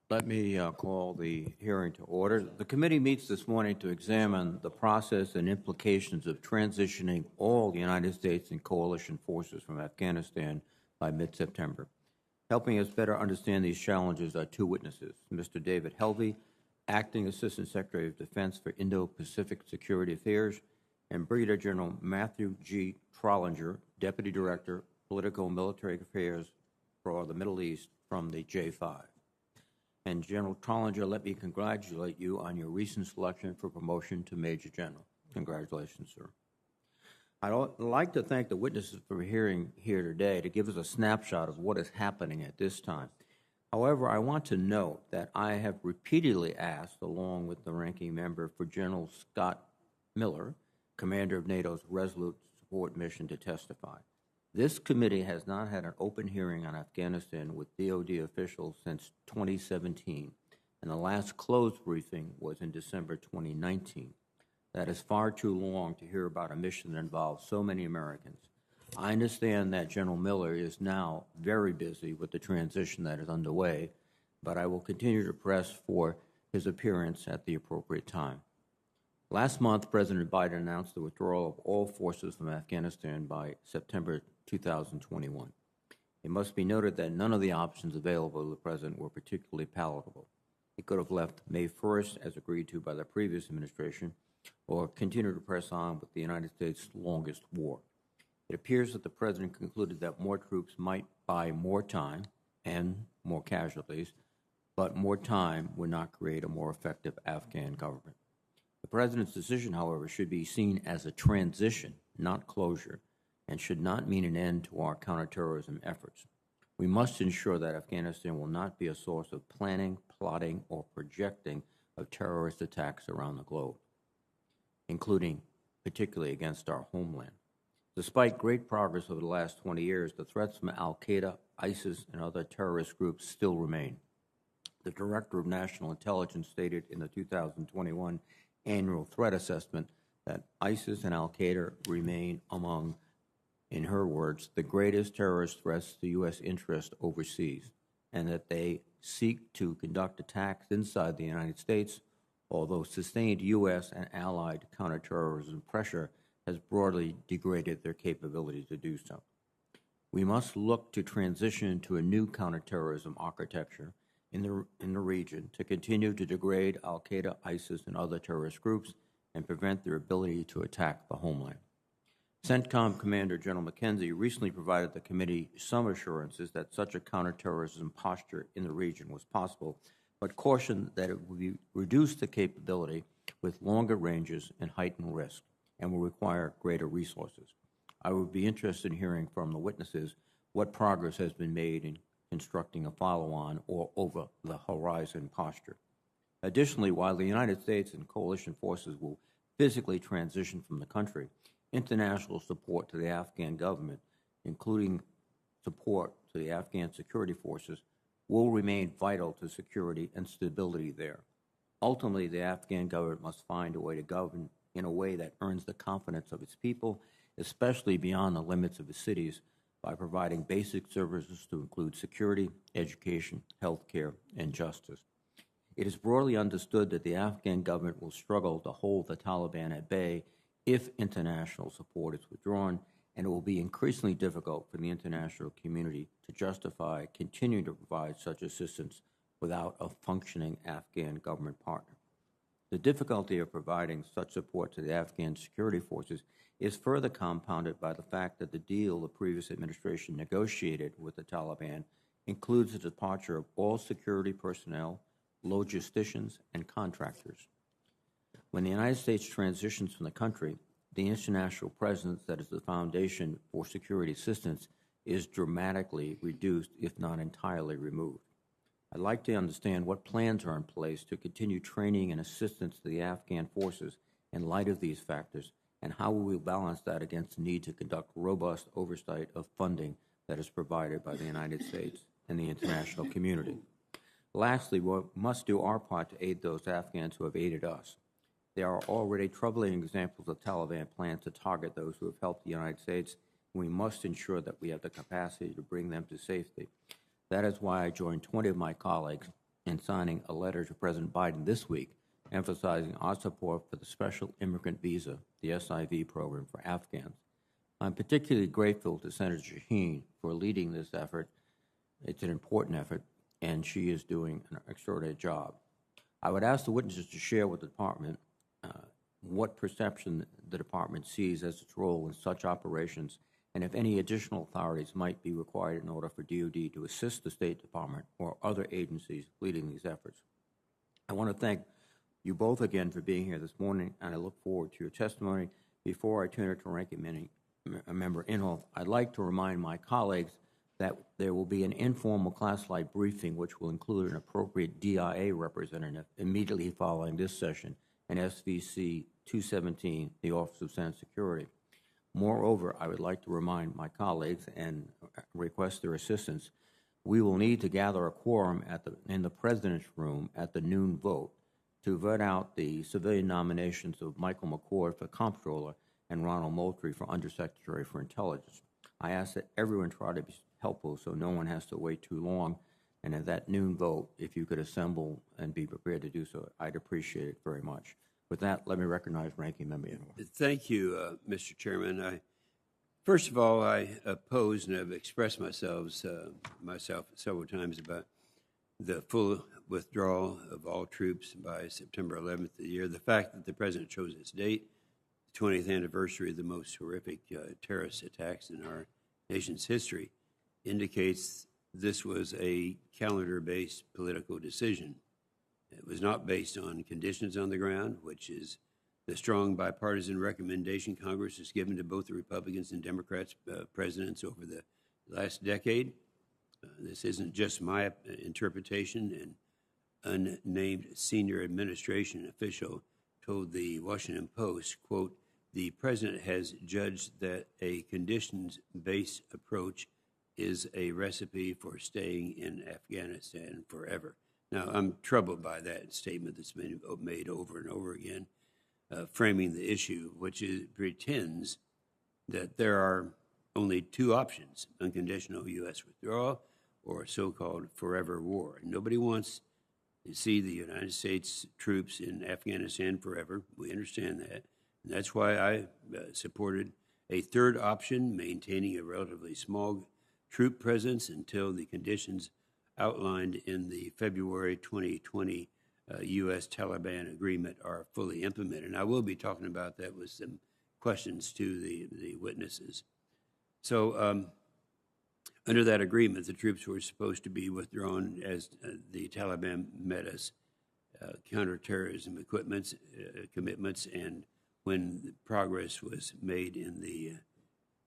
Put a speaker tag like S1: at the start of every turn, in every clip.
S1: Let me call the hearing to order. The committee meets this morning to examine the process and implications of transitioning all the United States and coalition forces from Afghanistan by mid-September. Helping us better understand these challenges are two witnesses, Mr. David Helvey, Acting Assistant Secretary of Defense for Indo-Pacific Security Affairs, and Brigadier General Matthew G. Trollinger, Deputy Director, Political and Military Affairs for the Middle East from the J5. And General Trollinger, let me congratulate you on your recent selection for promotion to Major General. Congratulations, sir. I'd like to thank the witnesses for hearing here today to give us a snapshot of what is happening at this time. However, I want to note that I have repeatedly asked, along with the ranking member for General Scott Miller, commander of NATO's Resolute Support Mission, to testify. This committee has not had an open hearing on Afghanistan with DoD officials since 2017, and the last closed briefing was in December 2019. That is far too long to hear about a mission that involves so many Americans. I understand that General Miller is now very busy with the transition that is underway, but I will continue to press for his appearance at the appropriate time. Last month, President Biden announced the withdrawal of all forces from Afghanistan by September 2021. It must be noted that none of the options available to the President were particularly palatable. He could have left May 1st, as agreed to by the previous administration, or continue to press on with the United States' longest war. It appears that the President concluded that more troops might buy more time and more casualties, but more time would not create a more effective Afghan government. The President's decision, however, should be seen as a transition, not closure, and should not mean an end to our counterterrorism efforts. We must ensure that Afghanistan will not be a source of planning, plotting, or projecting of terrorist attacks around the globe, including particularly against our homeland. Despite great progress over the last 20 years, the threats from al-Qaeda, ISIS, and other terrorist groups still remain. The Director of National Intelligence stated in the 2021 Annual Threat Assessment that ISIS and al-Qaeda remain among, in her words, the greatest terrorist threats to U.S. interest overseas, and that they seek to conduct attacks inside the United States, although sustained U.S. and allied counterterrorism pressure has broadly degraded their capability to do so. We must look to transition to a new counterterrorism architecture in the region to continue to degrade al-Qaeda, ISIS, and other terrorist groups and prevent their ability to attack the homeland. CENTCOM Commander General McKenzie recently provided the committee some assurances that such a counterterrorism posture in the region was possible, but cautioned that it would reduce the capability with longer ranges and heightened risk, and will require greater resources. I would be interested in hearing from the witnesses what progress has been made in constructing a follow-on or over-the-horizon posture. Additionally, while the United States and coalition forces will physically transition from the country, international support to the Afghan government, including support to the Afghan security forces, will remain vital to security and stability there. Ultimately, the Afghan government must find a way to govern in a way that earns the confidence of its people, especially beyond the limits of the cities, by providing basic services to include security, education, health care, and justice. It is broadly understood that the Afghan government will struggle to hold the Taliban at bay if international support is withdrawn, and it will be increasingly difficult for the international community to justify continuing to provide such assistance without a functioning Afghan government partner. The difficulty of providing such support to the Afghan security forces is further compounded by the fact that the deal the previous administration negotiated with the Taliban includes the departure of all security personnel, logisticians, and contractors. When the United States transitions from the country, the international presence that is the foundation for security assistance is dramatically reduced, if not entirely removed. I'd like to understand what plans are in place to continue training and assistance to the Afghan forces in light of these factors, and how we will balance that against the need to conduct robust oversight of funding that is provided by the United States and the international community. Lastly, we must do our part to aid those Afghans who have aided us. There are already troubling examples of Taliban plans to target those who have helped the United States, and we must ensure that we have the capacity to bring them to safety. That is why I joined 20 of my colleagues in signing a letter to President Biden this week emphasizing our support for the Special Immigrant Visa, the SIV program for Afghans. I'm particularly grateful to Senator Shaheen for leading this effort. It's an important effort, and she is doing an extraordinary job. I would ask the witnesses to share with the Department what perception the Department sees as its role in such operations, and if any additional authorities might be required in order for DoD to assist the State Department or other agencies leading these efforts. I want to thank you both again for being here this morning, and I look forward to your testimony. Before I turn it to Ranking Member Inhofe, I'd like to remind my colleagues that there will be an informal classified briefing which will include an appropriate DIA representative immediately following this session and SVC 217, the Office of Senate Security. Moreover, I would like to remind my colleagues and request their assistance. We will need to gather a quorum in the President's room at the noon vote to vote out the civilian nominations of Michael McCord for Comptroller and Ronald Moultrie for Undersecretary for Intelligence. I ask that everyone try to be helpful so no one has to wait too long. And at that noon vote, if you could assemble and be prepared to do so, I'd appreciate it very much. With that, let me recognize Ranking Member Inhofe.
S2: Thank you, Mr. Chairman. First of all, I oppose, and I've expressed myself several times about the full withdrawal of all troops by September 11th of the year. The fact that the President chose this date, the 20th anniversary of the most horrific terrorist attacks in our nation's history, indicates this was a calendar-based political decision. It was not based on conditions on the ground, which is the strong bipartisan recommendation Congress has given to both the Republicans and Democrats presidents over the last decade. This isn't just my interpretation. An unnamed senior administration official told the Washington Post, quote, "The president has judged that a conditions-based approach is a recipe for staying in Afghanistan forever." Now, I'm troubled by that statement that's been made over and over again, framing the issue, which pretends that there are only two options: unconditional U.S. withdrawal or a so-called forever war. Nobody wants to see the United States troops in Afghanistan forever. We understand that. And that's why I supported a third option, maintaining a relatively small troop presence until the conditions outlined in the February 2020 U.S. Taliban agreement are fully implemented. And I will be talking about that with some questions to the witnesses. So under that agreement, the troops were supposed to be withdrawn as the Taliban met us counterterrorism commitments, and when progress was made in the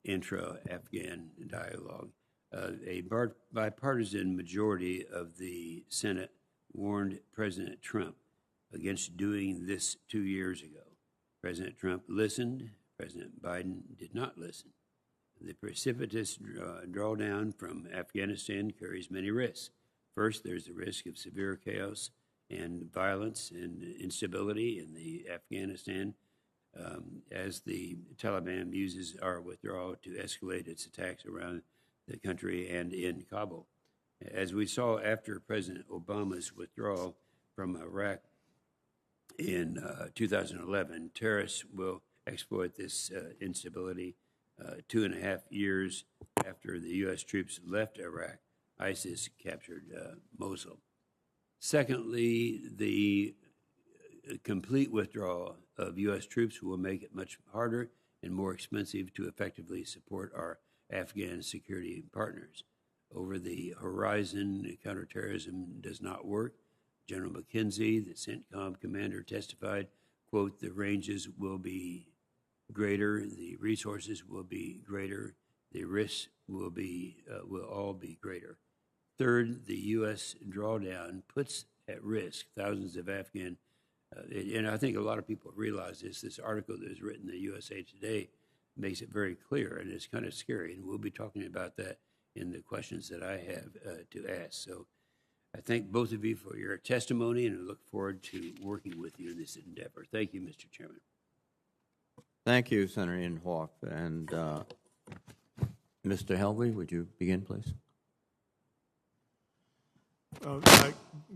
S2: intra-Afghan dialogue. A bipartisan majority of the Senate warned President Trump against doing this 2 years ago. President Trump listened. President Biden did not listen. The precipitous drawdown from Afghanistan carries many risks. First, there's the risk of severe chaos and violence and instability in the Afghanistan as the Taliban uses our withdrawal to escalate its attacks around the country and in Kabul. As we saw after President Obama's withdrawal from Iraq in 2011, terrorists will exploit this instability. 2.5 years after the U.S. troops left Iraq, ISIS captured Mosul. Secondly, the complete withdrawal of U.S. troops will make it much harder and more expensive to effectively support our Afghan security partners. Over the horizon, counterterrorism does not work. General McKenzie, the CENTCOM commander, testified, quote, "The ranges will be greater, the resources will be greater, the risks will all be greater." Third, the U.S. drawdown puts at risk thousands of Afghan, and I think a lot of people realize this. This article that was written in the USA Today makes it very clear, and it's kind of scary, and we'll be talking about that in the questions that I have to ask. So I thank both of you for your testimony, and I look forward to working with you in this endeavor. Thank you, Mr. Chairman.
S1: Thank you, Senator Inhofe. And Mr. Helvey, would you begin, please?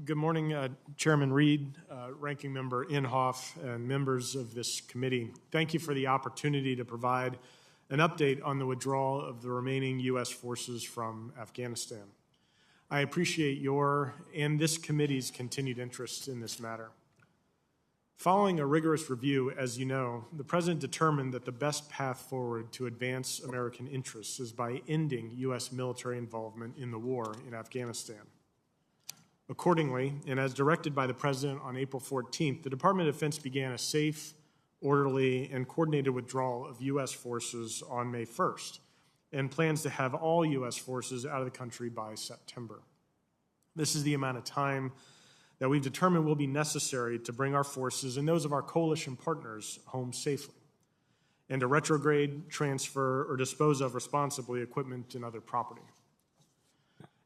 S3: Good morning, Chairman Reed, Ranking Member Inhofe, and members of this committee. Thank you for the opportunity to provide an update on the withdrawal of the remaining U.S. forces from Afghanistan. I appreciate your and this committee's continued interest in this matter. Following a rigorous review, as you know, the President determined that the best path forward to advance American interests is by ending U.S. military involvement in the war in Afghanistan. Accordingly, and as directed by the President on April 14th, the Department of Defense began a safe, orderly, and coordinated withdrawal of U.S. forces on May 1st, and plans to have all U.S. forces out of the country by September. This is the amount of time that we've determined will be necessary to bring our forces and those of our coalition partners home safely, and to retrograde, transfer, or dispose of responsibly equipment and other property.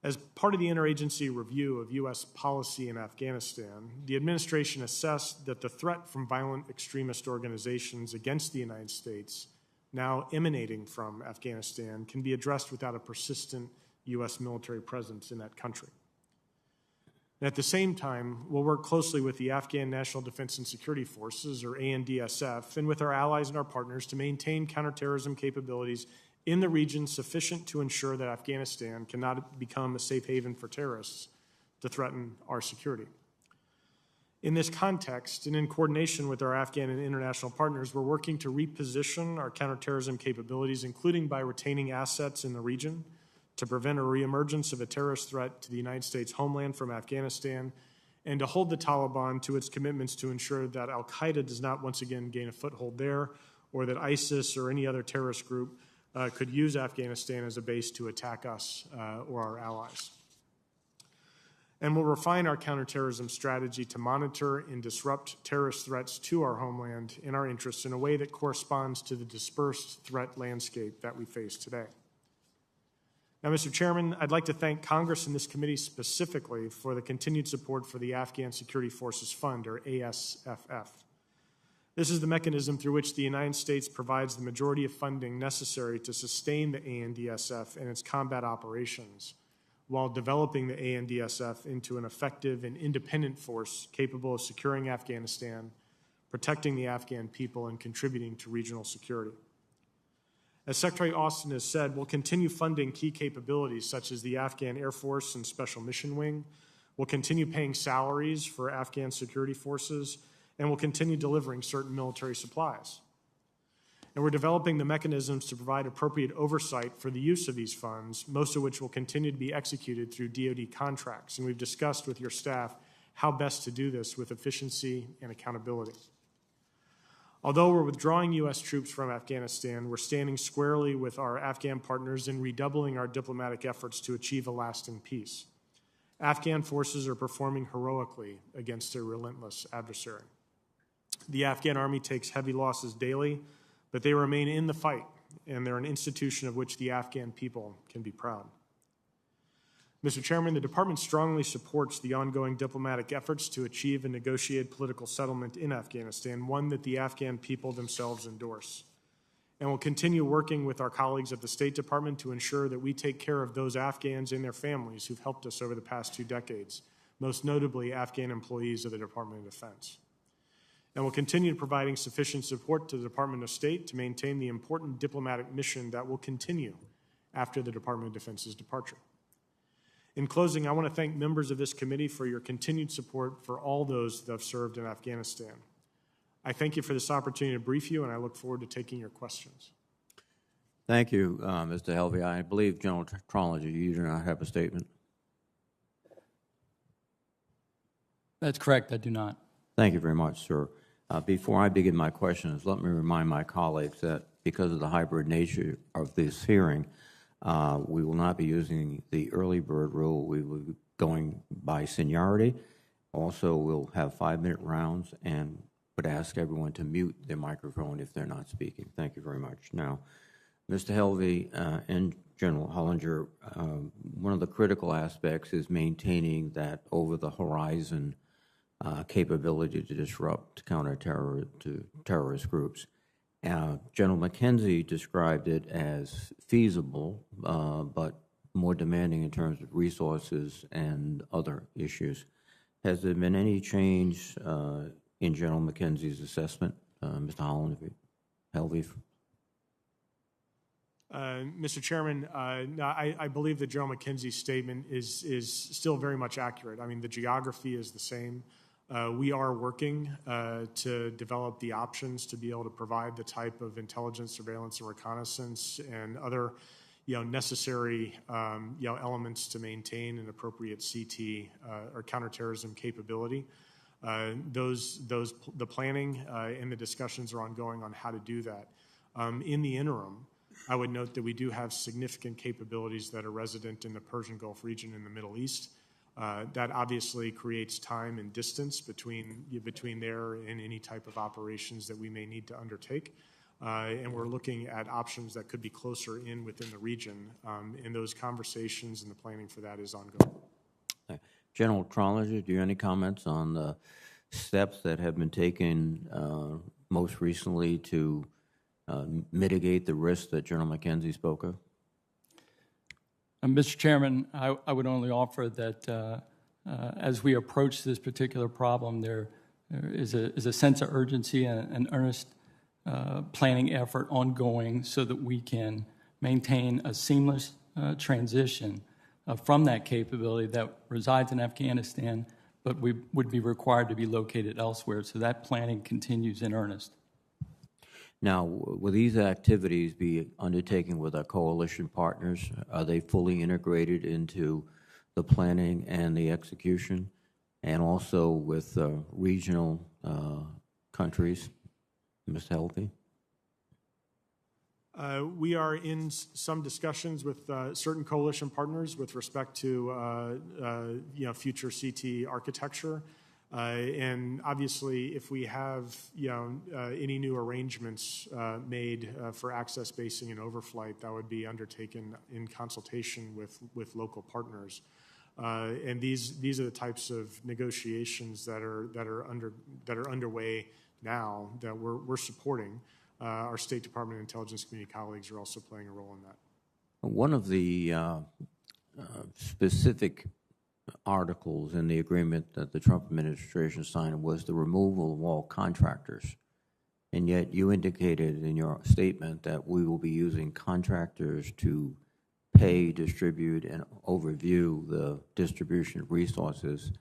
S3: As part of the interagency review of U.S. policy in Afghanistan, the administration assessed that the threat from violent extremist organizations against the United States, now emanating from Afghanistan, can be addressed without a persistent U.S. military presence in that country. And at the same time, we'll work closely with the Afghan National Defense and Security Forces, or ANDSF, and with our allies and our partners to maintain counterterrorism capabilities in the region sufficient to ensure that Afghanistan cannot become a safe haven for terrorists to threaten our security. In this context, and in coordination with our Afghan and international partners, we're working to reposition our counterterrorism capabilities, including by retaining assets in the region to prevent a reemergence of a terrorist threat to the United States homeland from Afghanistan, and to hold the Taliban to its commitments to ensure that al-Qaeda does not once again gain a foothold there, or that ISIS or any other terrorist group could use Afghanistan as a base to attack us or our allies. And we'll refine our counterterrorism strategy to monitor and disrupt terrorist threats to our homeland in our interests in a way that corresponds to the dispersed threat landscape that we face today. Now, Mr. Chairman, I'd like to thank Congress and this committee specifically for the continued support for the Afghan Security Forces Fund, or ASFF. This is the mechanism through which the United States provides the majority of funding necessary to sustain the ANDSF and its combat operations, while developing the ANDSF into an effective and independent force capable of securing Afghanistan, protecting the Afghan people, and contributing to regional security. As Secretary Austin has said, we'll continue funding key capabilities such as the Afghan Air Force and Special Mission Wing. We'll continue paying salaries for Afghan security forces, and will continue delivering certain military supplies. And we're developing the mechanisms to provide appropriate oversight for the use of these funds, most of which will continue to be executed through DoD contracts. And we've discussed with your staff how best to do this with efficiency and accountability. Although we're withdrawing U.S. troops from Afghanistan, we're standing squarely with our Afghan partners in redoubling our diplomatic efforts to achieve a lasting peace. Afghan forces are performing heroically against a relentless adversary. The Afghan army takes heavy losses daily, but they remain in the fight, and they're an institution of which the Afghan people can be proud. Mr. Chairman, the Department strongly supports the ongoing diplomatic efforts to achieve a negotiated political settlement in Afghanistan, one that the Afghan people themselves endorse. And will continue working with our colleagues at the State Department to ensure that we take care of those Afghans and their families who've helped us over the past 2 decades, most notably Afghan employees of the Department of Defense. And will continue providing sufficient support to the Department of State to maintain the important diplomatic mission that will continue after the Department of Defense's departure. In closing, I want to thank members of this committee for your continued support for all those that have served in Afghanistan. I thank you for this opportunity to brief you, and I look forward to taking your questions.
S1: Thank you, Mr. Helvey. I believe, General Trology, you do not have a statement.
S4: That's correct, I do not.
S1: Thank you very much, sir. Before I begin my questions, let me remind my colleagues that because of the hybrid nature of this hearing, we will not be using the early bird rule. We will be going by seniority. Also, we'll have 5-minute rounds and would ask everyone to mute their microphone if they're not speaking. Thank you very much. Now, Mr. Helvey and General Hollinger, one of the critical aspects is maintaining that over-the-horizon capability to disrupt terrorist groups. General McKenzie described it as feasible, but more demanding in terms of resources and other issues. Has there been any change in General McKenzie's assessment? Mr. Holland, Helvey?
S3: Mr. Chairman, no, I believe that General McKenzie's statement is still very much accurate. I mean, the geography is the same. We are working to develop the options to be able to provide the type of intelligence, surveillance, and reconnaissance and other, necessary, elements to maintain an appropriate CT or counterterrorism capability. The planning and the discussions are ongoing on how to do that. In the interim, I would note that we do have significant capabilities that are resident in the Persian Gulf region in the Middle East. That obviously creates time and distance between there and any type of operations that we may need to undertake. And we're looking at options that could be closer in within the region. And those conversations and the planning for that is ongoing.
S1: General Trollinger, do you have any comments on the steps that have been taken most recently to mitigate the risks that General McKenzie spoke of?
S4: Mr. Chairman, I would only offer that as we approach this particular problem, there is a sense of urgency and an earnest planning effort ongoing so that we can maintain a seamless transition from that capability that resides in Afghanistan, but we would be required to be located elsewhere. So that planning continues in earnest.
S1: Now, will these activities be undertaken with our coalition partners? Are they fully integrated into the planning and the execution, and also with regional countries? Ms. Helvey?
S3: We are in some discussions with certain coalition partners with respect to future CT architecture. And obviously, if we have any new arrangements made for access basing and overflight, that would be undertaken in consultation with local partners. And these are the types of negotiations that are underway now that we're supporting. Our State Department Intelligence Community colleagues are also playing a role in that.
S1: One of the specific articles in the agreement that the Trump administration signed was the removal of all contractors. And yet you indicated in your statement that we will be using contractors to pay, distribute, and overview the distribution of resources.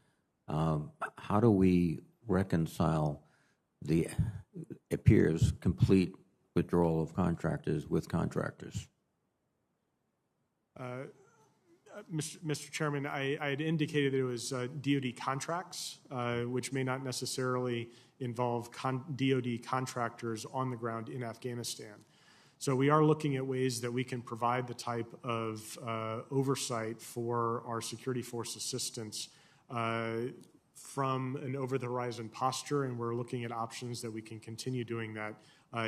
S1: How do we reconcile the appears complete withdrawal of contractors with contractors?
S3: Mr. Chairman, I had indicated that it was DoD contracts, which may not necessarily involve DoD contractors on the ground in Afghanistan. So we are looking at ways that we can provide the type of oversight for our security force assistance from an over-the-horizon posture, and we're looking at options that we can continue doing that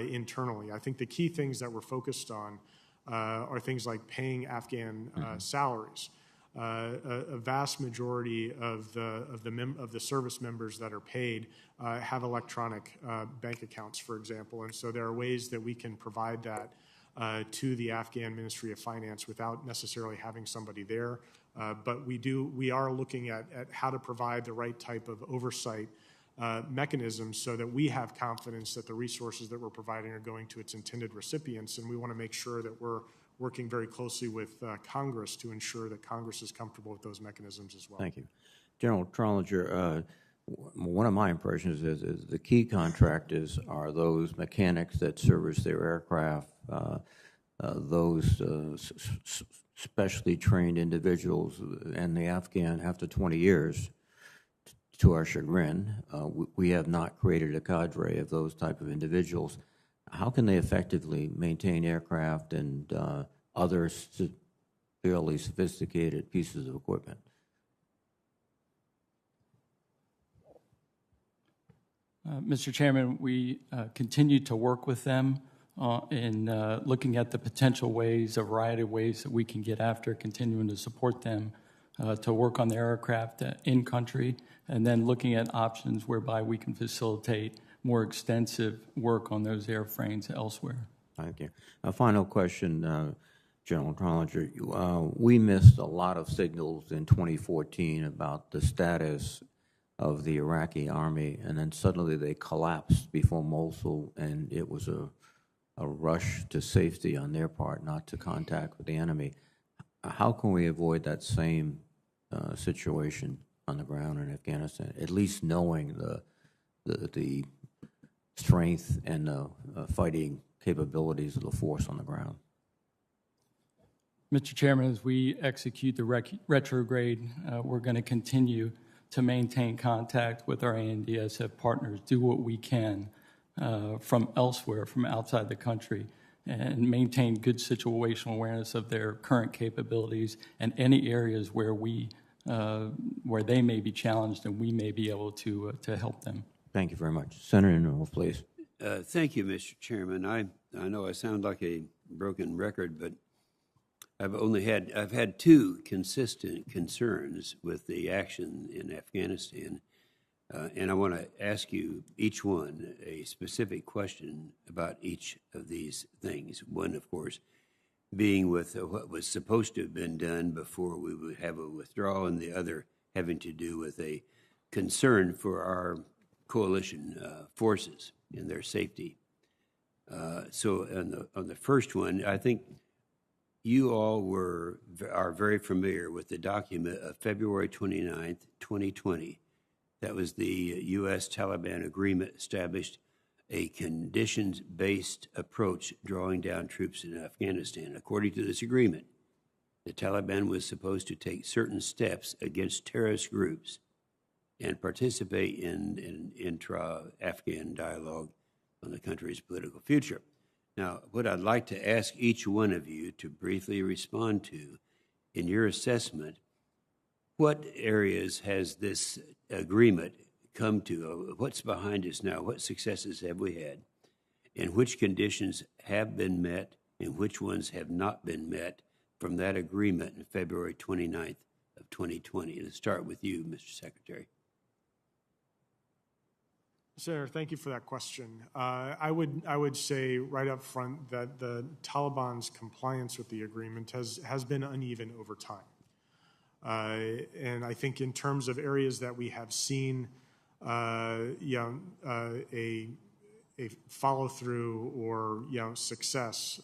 S3: internally. I think the key things that we're focused on are things like paying Afghan salaries. A vast majority of the service members that are paid have electronic bank accounts, for example, and so there are ways that we can provide that to the Afghan Ministry of Finance without necessarily having somebody there. But we are looking at how to provide the right type of oversight mechanisms so that we have confidence that the resources that we're providing are going to its intended recipients, and we want to make sure that we're working very closely with Congress to ensure that Congress is comfortable with those mechanisms as well.
S1: Thank you. General Trollinger, one of my impressions is the key contractors are those mechanics that service their aircraft, those specially trained individuals, and the Afghan, after 20 years, to our chagrin, we have not created a cadre of those type of individuals. How can they effectively maintain aircraft and other fairly sophisticated pieces of equipment?
S4: Mr. Chairman, we continue to work with them in looking at the potential ways, a variety of ways that we can get after continuing to support them to work on their aircraft in country, and then looking at options whereby we can facilitate more extensive work on those airframes elsewhere.
S1: Thank you. A final question. General Trollinger. We missed a lot of signals in 2014 about the status of the Iraqi army, and then suddenly they collapsed before Mosul, and it was a rush to safety on their part, not to contact with the enemy. How can we avoid that same situation on the ground in Afghanistan, at least knowing the strength and the fighting capabilities of the force on the ground?
S4: Mr. Chairman, as we execute the retrograde, we're going to continue to maintain contact with our ANDSF partners, do what we can from elsewhere, from outside the country, and maintain good situational awareness of their current capabilities and any areas where where they may be challenged and we may be able to help them.
S1: Thank you very much. Senator Newell, please.
S2: Thank you, Mr. Chairman. I know I sound like a broken record, but I've had two consistent concerns with the action in Afghanistan, and I want to ask you each one a specific question about each of these things. One, of course, being with what was supposed to have been done before we would have a withdrawal, and the other having to do with a concern for our coalition forces and their safety. So on the first one, I think you all are very familiar with the document of February 29th, 2020. That was the U.S. Taliban agreement established a conditions-based approach drawing down troops in Afghanistan. According to this agreement, the Taliban was supposed to take certain steps against terrorist groups and participate in intra-Afghan dialogue on the country's political future. Now, what I'd like to ask each one of you to briefly respond to, in your assessment, what areas has this agreement come to? What's behind us now? What successes have we had? And which conditions have been met and which ones have not been met from that agreement in February 29th of 2020? Let's start with you, Mr. Secretary.
S3: Senator, thank you for that question. I would say right up front that the Taliban's compliance with the agreement has been uneven over time. And I think in terms of areas that we have seen a follow-through or success,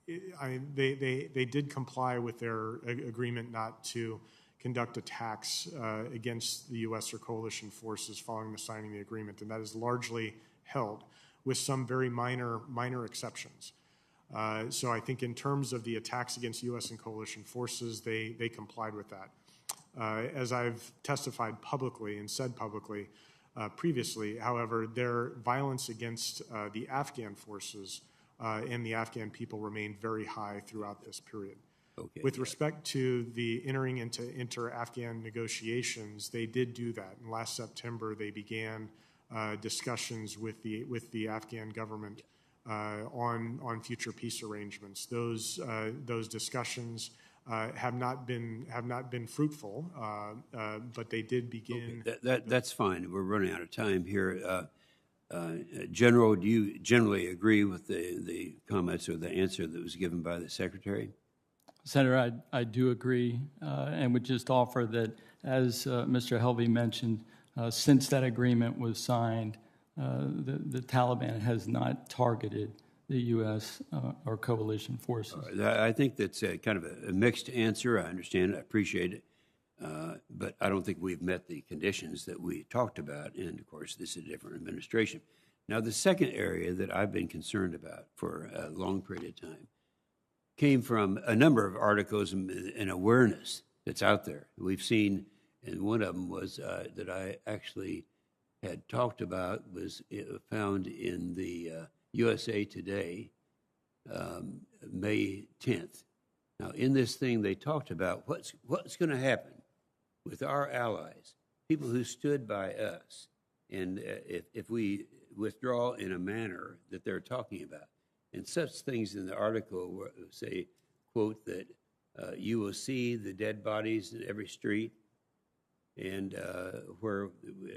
S3: they did comply with their agreement not to conduct attacks against the U.S. or coalition forces following the signing of the agreement, and that is largely held, with some very minor exceptions. So I think in terms of the attacks against U.S. and coalition forces, they complied with that. As I've testified publicly and said publicly previously, however, their violence against the Afghan forces and the Afghan people remained very high throughout this period.
S2: Okay.
S3: With respect to the entering into inter-Afghan negotiations, they did do that. And last September, they began discussions with the Afghan government on future peace arrangements. Those
S2: discussions
S3: have not been fruitful, but they did begin.
S2: Okay. That's fine. We're running out of time here. General, do you generally agree with the comments or the answer that was given by the Secretary?
S4: Senator, I do agree, and would just offer that, as Mr. Helvey mentioned, since that agreement was signed, the Taliban has not targeted the U.S. Or coalition forces.
S2: I think that's kind of a mixed answer. I understand it. I appreciate it. But I don't think we've met the conditions that we talked about. And, of course, this is a different administration. Now, the second area that I've been concerned about for a long period of time came from a number of articles and awareness that's out there. We've seen, and one of them was that I actually had talked about, was found in the USA Today, May 10th. Now, in this thing, they talked about what's going to happen with our allies, people who stood by us, and if we withdraw in a manner that they're talking about. And such things in the article say, quote, that you will see the dead bodies in every street, and where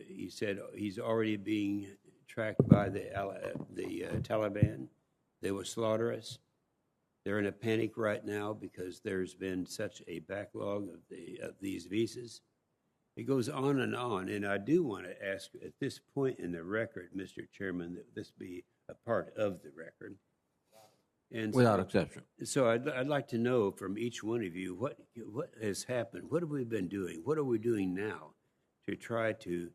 S2: he said he's already being tracked by the Taliban. They will slaughter us. They're in a panic right now because there's been such a backlog of these visas. It goes on, and I do want to ask at this point in the record, Mr. Chairman, that this be a part of the record. And
S1: Without exception.
S2: So I'd like to know from each one of you what has happened. What have we been doing? What are we doing now to try to,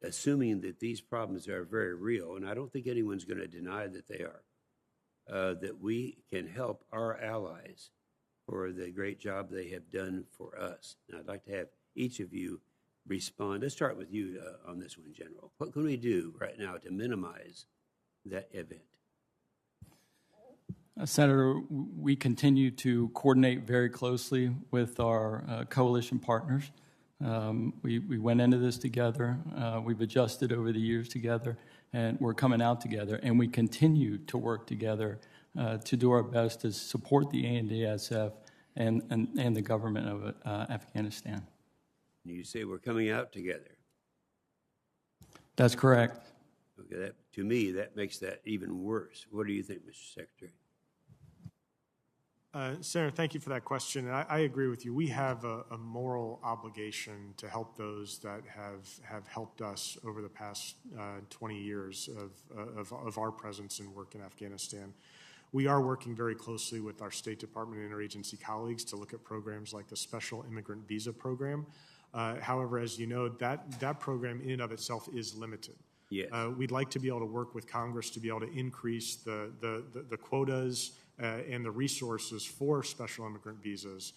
S2: assuming that these problems are very real, and I don't think anyone's going to deny that they are, that we can help our allies for the great job they have done for us. And I'd like to have each of you respond. Let's start with you on this one, General. What can we do right now to minimize that event?
S4: Senator, we continue to coordinate very closely with our coalition partners. We went into this together. We've adjusted over the years together, and we're coming out together. And we continue to work together to do our best to support the ANDSF and the government of Afghanistan.
S2: You say we're coming out together.
S4: That's correct.
S2: Okay, to me, that makes that even worse. What do you think, Mr. Secretary?
S3: Senator, thank you for that question. I agree with you. We have a moral obligation to help those that have helped us over the past 20 years of our presence and work in Afghanistan. We are working very closely with our State Department and interagency colleagues to look at programs like the Special Immigrant Visa Program. However, as you know, that program in and of itself is limited.
S2: Yes.
S3: We'd like to be able to work with Congress to be able to increase the quotas and the resources for special immigrant visas.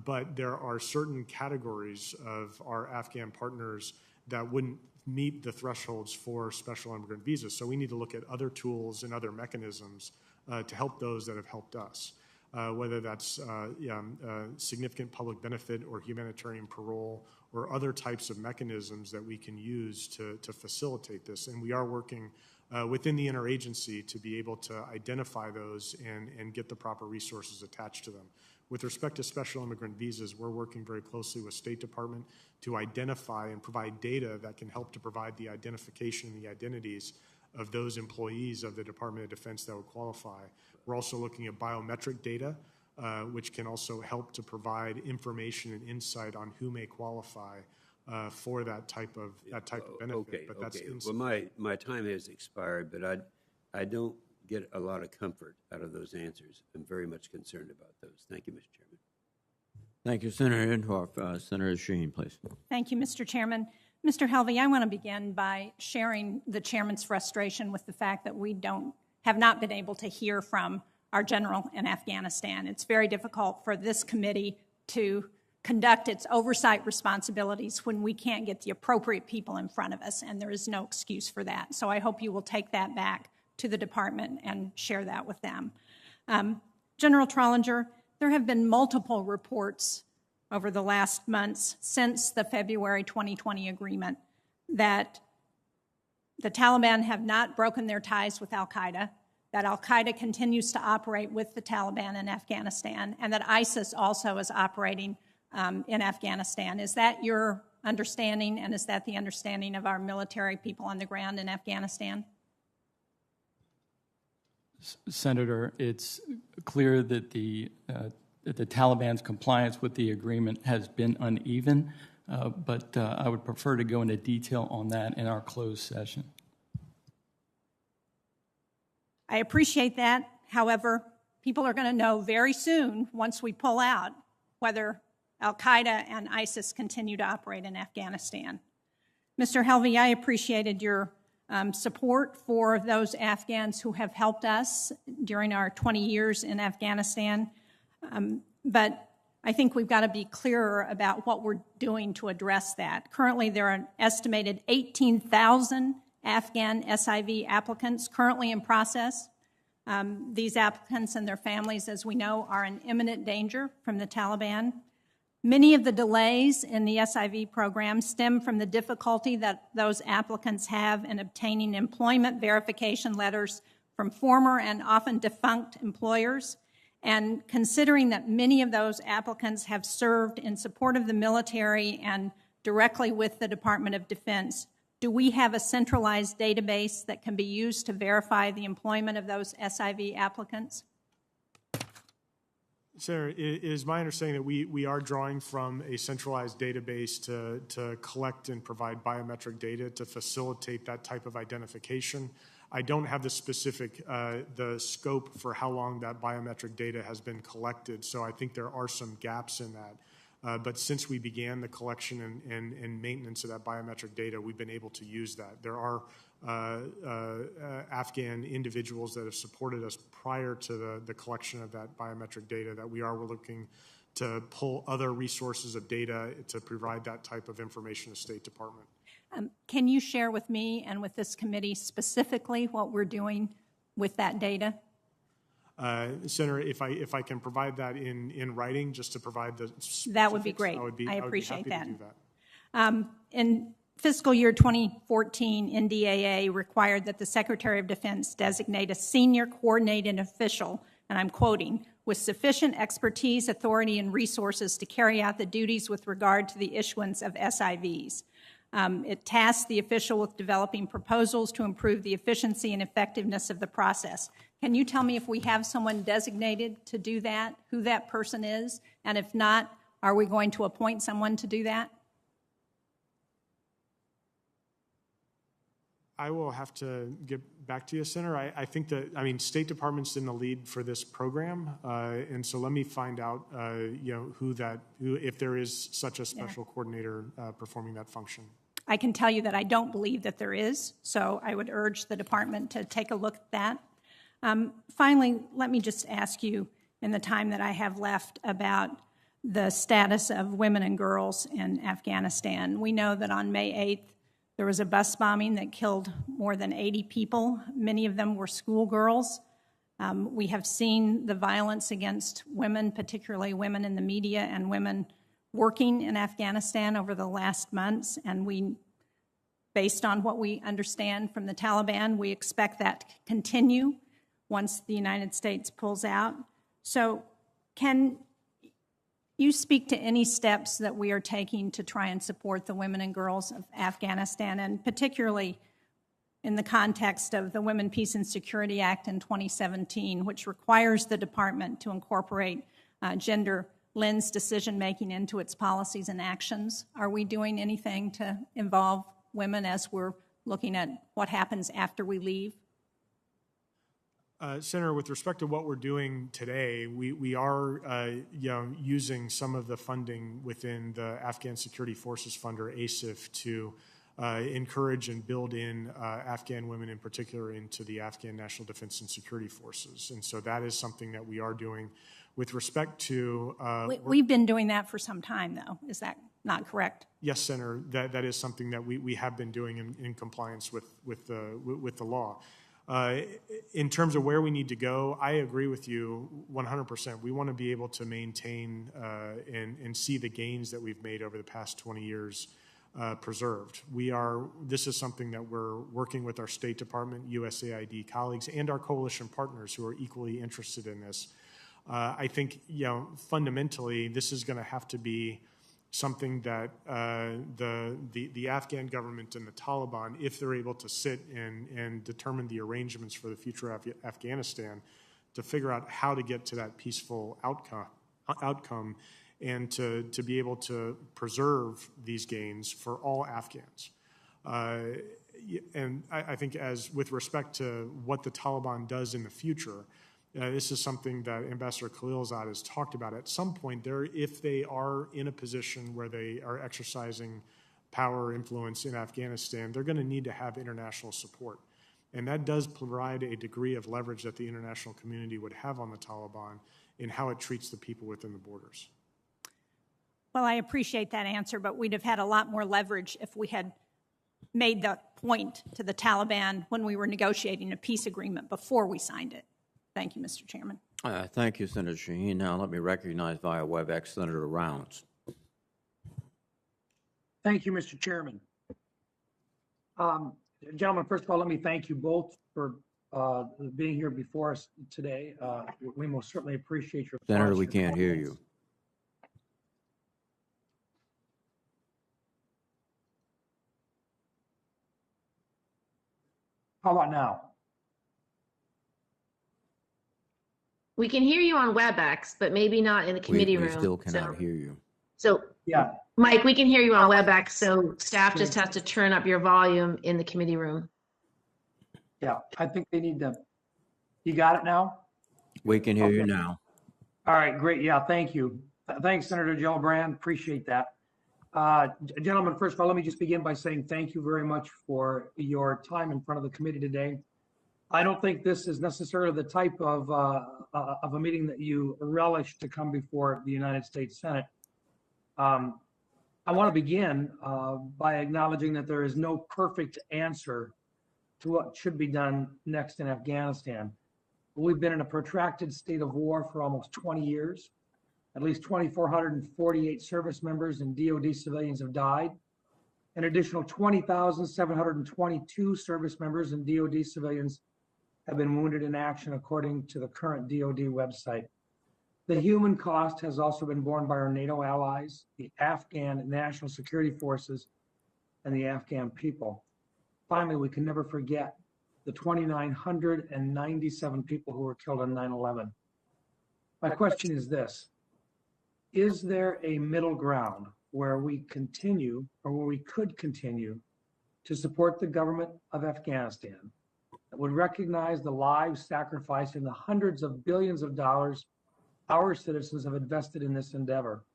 S3: But there are certain categories of our Afghan partners that wouldn't meet the thresholds for special immigrant visas. So we need to look at other tools and other mechanisms to help those that have helped us, whether that's significant public benefit or humanitarian parole or other types of mechanisms that we can use to facilitate this. And we are working within the interagency to be able to identify those and get the proper resources attached to them. With respect to special immigrant visas, we're working very closely with State Department to identify and provide data that can help to provide the identification and the identities of those employees of the Department of Defense that would qualify. We're also looking at biometric data, which can also help to provide information and insight on who may qualify for that type of benefit.
S2: Okay,
S3: but that's
S2: well, my time has expired, but I don't get a lot of comfort out of those answers. I'm very much concerned about those. Thank you, Mr. Chairman.
S1: Thank you, Senator Inhofe. Senator Sheen, please.
S5: Thank you, Mr. Chairman. Mr. Helvey, I want to begin by sharing the chairman's frustration with the fact that we have not been able to hear from our general in Afghanistan. It's very difficult for this committee to conduct its oversight responsibilities when we can't get the appropriate people in front of us, and there is no excuse for that. So I hope you will take that back to the department and share that with them. General Trollinger, there have been multiple reports over the last months since the February 2020 agreement that the Taliban have not broken their ties with al-Qaeda, that al-Qaeda continues to operate with the Taliban in Afghanistan, and that ISIS also is operating in Afghanistan. Is that your understanding, and is that the understanding of our military people on the ground in Afghanistan?
S4: Senator, it's clear that the Taliban's compliance with the agreement has been uneven, but I would prefer to go into detail on that in our closed session.
S5: I appreciate that. However, people are going to know very soon, once we pull out, whether al-Qaeda and ISIS continue to operate in Afghanistan. Mr. Helvey, I appreciated your support for those Afghans who have helped us during our 20 years in Afghanistan. But I think we've got to be clearer about what we're doing to address that. Currently, there are an estimated 18,000 Afghan SIV applicants currently in process. These applicants and their families, as we know, are in imminent danger from the Taliban. Many of the delays in the SIV program stem from the difficulty that those applicants have in obtaining employment verification letters from former and often defunct employers. And considering that many of those applicants have served in support of the military and directly with the Department of Defense, do we have a centralized database that can be used to verify the employment of those SIV applicants?
S3: Senator, it is my understanding that we are drawing from a centralized database to collect and provide biometric data to facilitate that type of identification. I don't have the specific, the scope for how long that biometric data has been collected, so I think there are some gaps in that. But since we began the collection and maintenance of that biometric data, we've been able to use that. There are Afghan individuals that have supported us prior to the collection of that biometric data that we're looking to pull other resources of data to provide that type of information to State Department.
S5: Can you share with me and with this committee specifically what we're doing with that data?
S3: Senator, if I can provide that in writing, just to provide the specifics,
S5: that would be great. I appreciate that. In fiscal year 2014, NDAA required that the Secretary of Defense designate a senior coordinating official, and I'm quoting, with sufficient expertise, authority, and resources to carry out the duties with regard to the issuance of SIVs. It tasks the official with developing proposals to improve the efficiency and effectiveness of the process. Can you tell me if we have someone designated to do that, who that person is? And if not, are we going to appoint someone to do that?
S3: I will have to get back to you, Senator. I think that, State Department's in the lead for this program, and so let me find out, who if there is such a special coordinator performing that function.
S5: I can tell you that I don't believe that there is, so I would urge the department to take a look at that. Finally, let me just ask you, in the time that I have left, about the status of women and girls in Afghanistan. We know that on May 8th, there was a bus bombing that killed more than 80 people. Many of them were schoolgirls. We have seen the violence against women, particularly women in the media and women working in Afghanistan over the last months, and based on what we understand from the Taliban, we expect that to continue once the United States pulls out. So can you speak to any steps that we are taking to try and support the women and girls of Afghanistan, and particularly in the context of the Women, Peace, and Security Act in 2017, which requires the department to incorporate gender lens decision-making into its policies and actions? Are we doing anything to involve women as we're looking at what happens after we leave?
S3: Senator, with respect to what we're doing today, we are using some of the funding within the Afghan Security Forces Fund, or ASIF, to encourage and build in Afghan women in particular into the Afghan National Defense and Security Forces. And so that is something that we are doing. With respect to...
S5: We've been doing that for some time, though. Is that not correct?
S3: Yes, Senator. That is something that we have been doing in compliance with the law. In terms of where we need to go, I agree with you 100%. We want to be able to maintain and see the gains that we've made over the past 20 years preserved. This is something that we're working with our State Department, USAID colleagues, and our coalition partners who are equally interested in this. I think, fundamentally, this is going to have to be something that the Afghan government and the Taliban, if they're able to sit and determine the arrangements for the future of Afghanistan, to figure out how to get to that peaceful outcome and to be able to preserve these gains for all Afghans. And I think with respect to what the Taliban does in the future, this is something that Ambassador Khalilzad has talked about. At some point, if they are in a position where they are exercising power or influence in Afghanistan, they're going to need to have international support. And that does provide a degree of leverage that the international community would have on the Taliban in how it treats the people within the borders.
S5: Well, I appreciate that answer, but we'd have had a lot more leverage if we had made the point to the Taliban when we were negotiating a peace agreement before we signed it. Thank you, Mr. Chairman.
S1: Thank you, Senator Shaheen. Now let me recognize via WebEx Senator Rounds.
S6: Thank you, Mr. Chairman. Gentlemen, first of all, let me thank you both for being here before us today. We most certainly appreciate your
S1: Senator, we can't hear you.
S6: How about now?
S7: We can hear you on WebEx, but maybe not in the committee
S1: We
S7: room.
S1: still cannot hear you.
S7: So,
S6: Yeah,
S7: Mike, we can hear you on WebEx, so staff just has to turn up your volume in the committee room.
S6: yeah, I think they need to, you got it now?
S1: We can hear you now.
S6: All right, great. Yeah, thank you. Thanks, Senator Gillibrand. Appreciate that. Gentlemen, first of all, let me just begin by saying thank you very much for your time in front of the committee today. I don't think this is necessarily the type of a meeting that you relish to come before the United States Senate. I want to begin by acknowledging that there is no perfect answer to what should be done next in Afghanistan. We've been in a protracted state of war for almost 20 years. At least 2,448 service members and DoD civilians have died. An additional 20,722 service members and DoD civilians have been wounded in action, according to the current DoD website. The human cost has also been borne by our NATO allies, the Afghan National Security Forces, and the Afghan people. Finally, we can never forget the 2,997 people who were killed on 9/11. My question is this: is there a middle ground where we continue, or where we could continue, to support the government of Afghanistan that would recognize the lives sacrificed and the hundreds of billions of dollars our citizens have invested in this endeavor?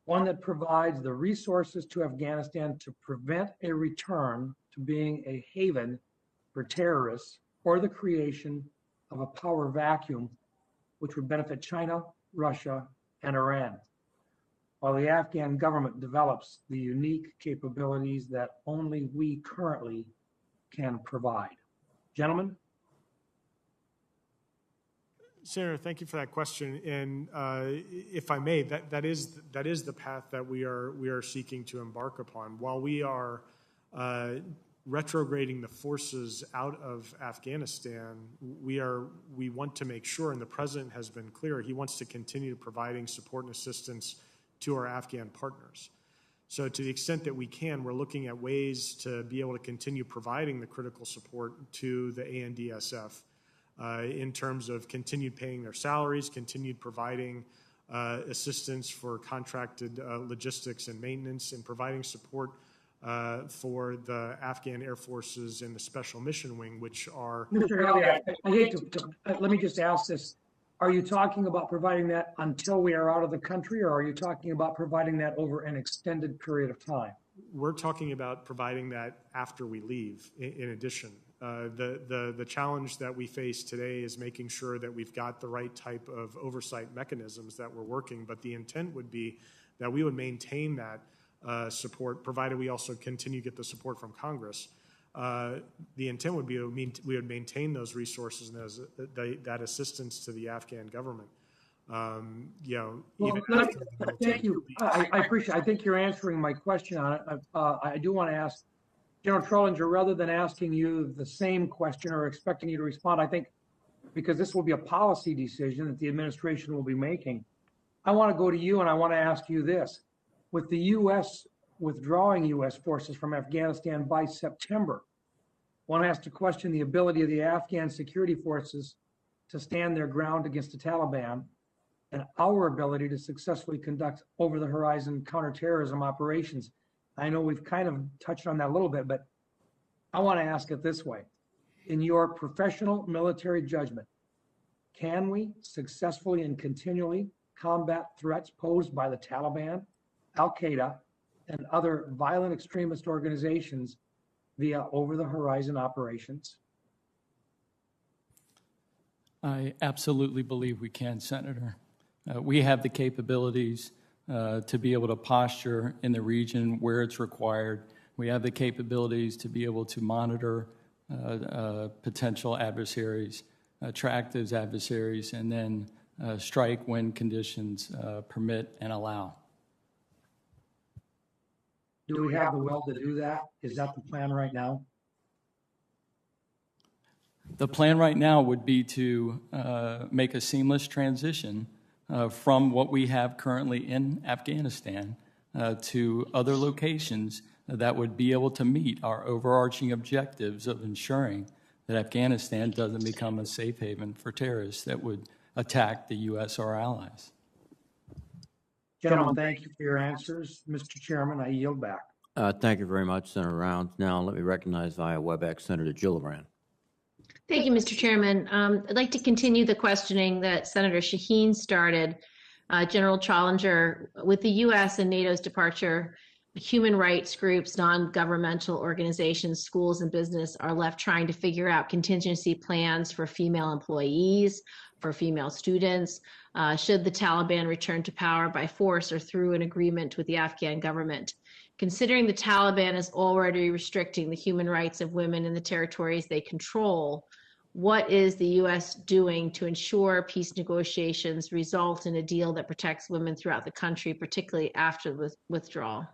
S6: One that provides the resources to Afghanistan to prevent a return to being a haven for terrorists or the creation of a power vacuum which would benefit China, Russia, and Iran, while the Afghan government develops the unique capabilities that only we currently can provide. Gentlemen?
S3: Senator, thank you for that question. And if I may, that is the path that we are seeking to embark upon. While we are retrograding the forces out of Afghanistan, we want to make sure, and the President has been clear, he wants to continue providing support and assistance to our Afghan partners. So to the extent that we can, we're looking at ways to be able to continue providing the critical support to the ANDSF in terms of continued paying their salaries, continued providing assistance for contracted logistics and maintenance, and providing support for the Afghan Air Forces and the Special Mission Wing, which are...
S6: Mr. Elliott, I hate to let me just ask this. Are you talking about providing that until we are out of the country, or are you talking about providing that over an extended period of time?
S3: We're talking about providing that after we leave, in addition. The challenge that we face today is making sure that we've got the right type of oversight mechanisms that we're working, but the intent would be that we would maintain that support, provided we also continue to get the support from Congress. The intent would be we would maintain those resources and that assistance to the Afghan government.
S6: Thank you. I appreciate. I think you're answering my question on it. I do want to ask General Trollinger, rather than asking you the same question or expecting you to respond, I think because this will be a policy decision that the administration will be making, I want to go to you and I want to ask you this: with the U.S. withdrawing U.S. forces from Afghanistan by September, one has to question the ability of the Afghan security forces to stand their ground against the Taliban, and our ability to successfully conduct over-the-horizon counterterrorism operations. I know we've kind of touched on that a little bit, but I want to ask it this way. In your professional military judgment, can we successfully and continually combat threats posed by the Taliban, Al-Qaeda, and other violent extremist organizations via over-the-horizon operations?
S4: I absolutely believe we can, Senator. We have the capabilities to be able to posture in the region where it's required. We have the capabilities to be able to monitor potential adversaries, track those adversaries, and then strike when conditions permit and allow.
S6: Do we have the will to do that? Is that the plan right now?
S4: The plan right now would be to make a seamless transition from what we have currently in Afghanistan to other locations that would be able to meet our overarching objectives of ensuring that Afghanistan doesn't become a safe haven for terrorists that would attack the U.S. or our allies.
S6: Gentlemen, thank you for your answers. Mr. Chairman, I yield back.
S1: Thank you very much, Senator Rounds. Now let me recognize via WebEx Senator Gillibrand.
S7: Thank you, Mr. Chairman. I'd like to continue the questioning that Senator Shaheen started. General Challenger, with the U.S. and NATO's departure, human rights groups, non-governmental organizations, schools, and business are left trying to figure out contingency plans for female employees, for female students, should the Taliban return to power by force or through an agreement with the Afghan government. Considering the Taliban is already restricting the human rights of women in the territories they control, what is the U.S. doing to ensure peace negotiations result in a deal that protects women throughout the country, particularly after the withdrawal?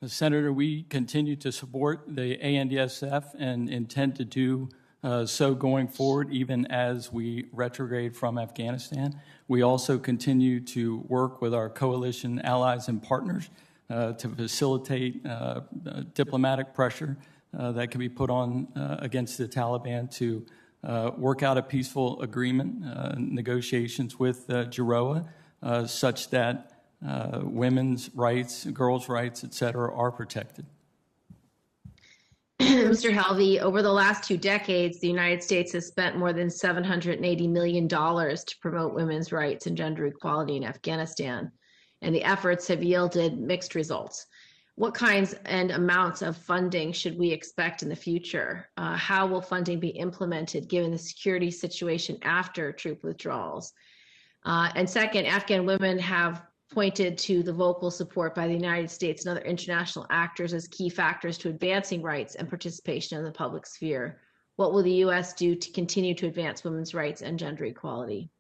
S4: Senator, we continue to support the ANDSF and intend to do so going forward, even as we retrograde from Afghanistan. We also continue to work with our coalition allies and partners to facilitate diplomatic pressure that can be put on against the Taliban to work out a peaceful agreement, negotiations with Giroa, such that women's rights, girls' rights, et cetera, are protected.
S7: Mr. Helvey, over the last 2 decades, the United States has spent more than $780 million to promote women's rights and gender equality in Afghanistan, and the efforts have yielded mixed results. What kinds and amounts of funding should we expect in the future? How will funding be implemented given the security situation after troop withdrawals? And second, Afghan women have pointed to the vocal support by the United States and other international actors as key factors to advancing rights and participation in the public sphere. What will the U.S. do to continue to advance women's rights and gender equality?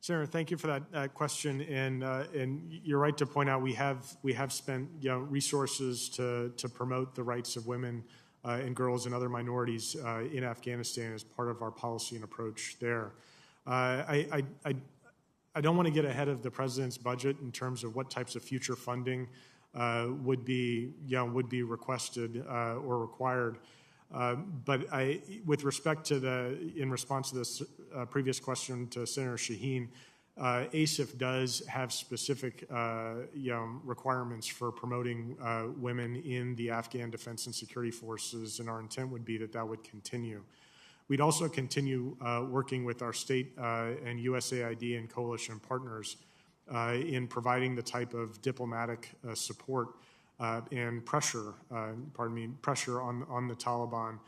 S3: Senator, thank you for that question, and you're right to point out we have spent resources to promote the rights of women and girls and other minorities in Afghanistan as part of our policy and approach there. I don't want to get ahead of the president's budget in terms of what types of future funding would be requested or required. But with respect to in response to this previous question to Senator Shaheen, ASIF does have specific requirements for promoting women in the Afghan Defense and Security Forces, and our intent would be that would continue. We'd also continue working with our state and USAID and coalition partners in providing the type of diplomatic support and pressure, pressure on the Taliban,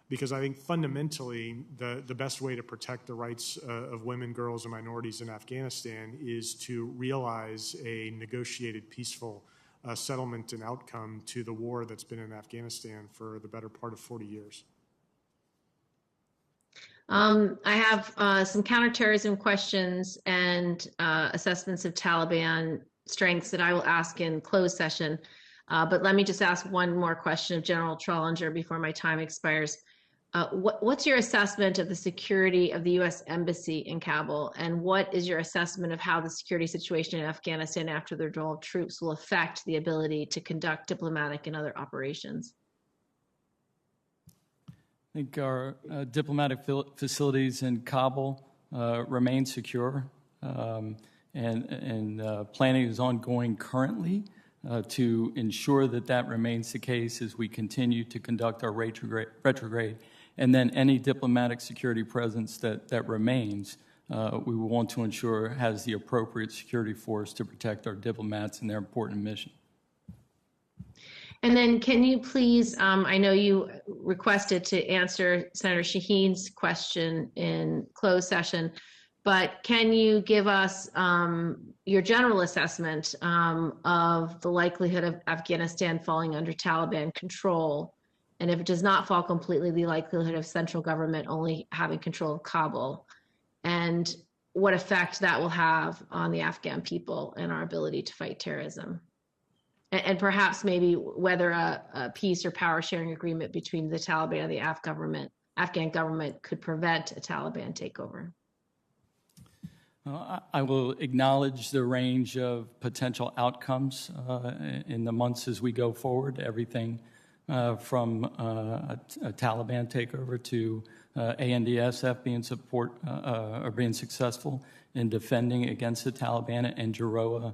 S3: because I think fundamentally the best way to protect the rights of women, girls, and minorities in Afghanistan is to realize a negotiated, peaceful settlement and outcome to the war that's been in Afghanistan for the better part of 40 years.
S7: I have some counterterrorism questions and assessments of Taliban strengths that I will ask in closed session. But let me just ask one more question of General Challenger before my time expires. What's your assessment of the security of the U.S. Embassy in Kabul? And what is your assessment of how the security situation in Afghanistan after the withdrawal of troops will affect the ability to conduct diplomatic and other operations?
S4: I think our diplomatic facilities in Kabul remain secure, and planning is ongoing currently to ensure that remains the case as we continue to conduct our retrograde. And then any diplomatic security presence that remains, we will want to ensure has the appropriate security force to protect our diplomats and their important mission.
S7: And then can you please, I know you requested to answer Senator Shaheen's question in closed session, but can you give us your general assessment of the likelihood of Afghanistan falling under Taliban control? And if it does not fall completely, the likelihood of central government only having control of Kabul, and what effect that will have on the Afghan people and our ability to fight terrorism? And perhaps maybe whether a peace or power sharing agreement between the Taliban and the Afghan government could prevent a Taliban takeover.
S4: I will acknowledge the range of potential outcomes in the months as we go forward. Everything from a Taliban takeover to ANDSF being successful in defending against the Taliban, and JAROA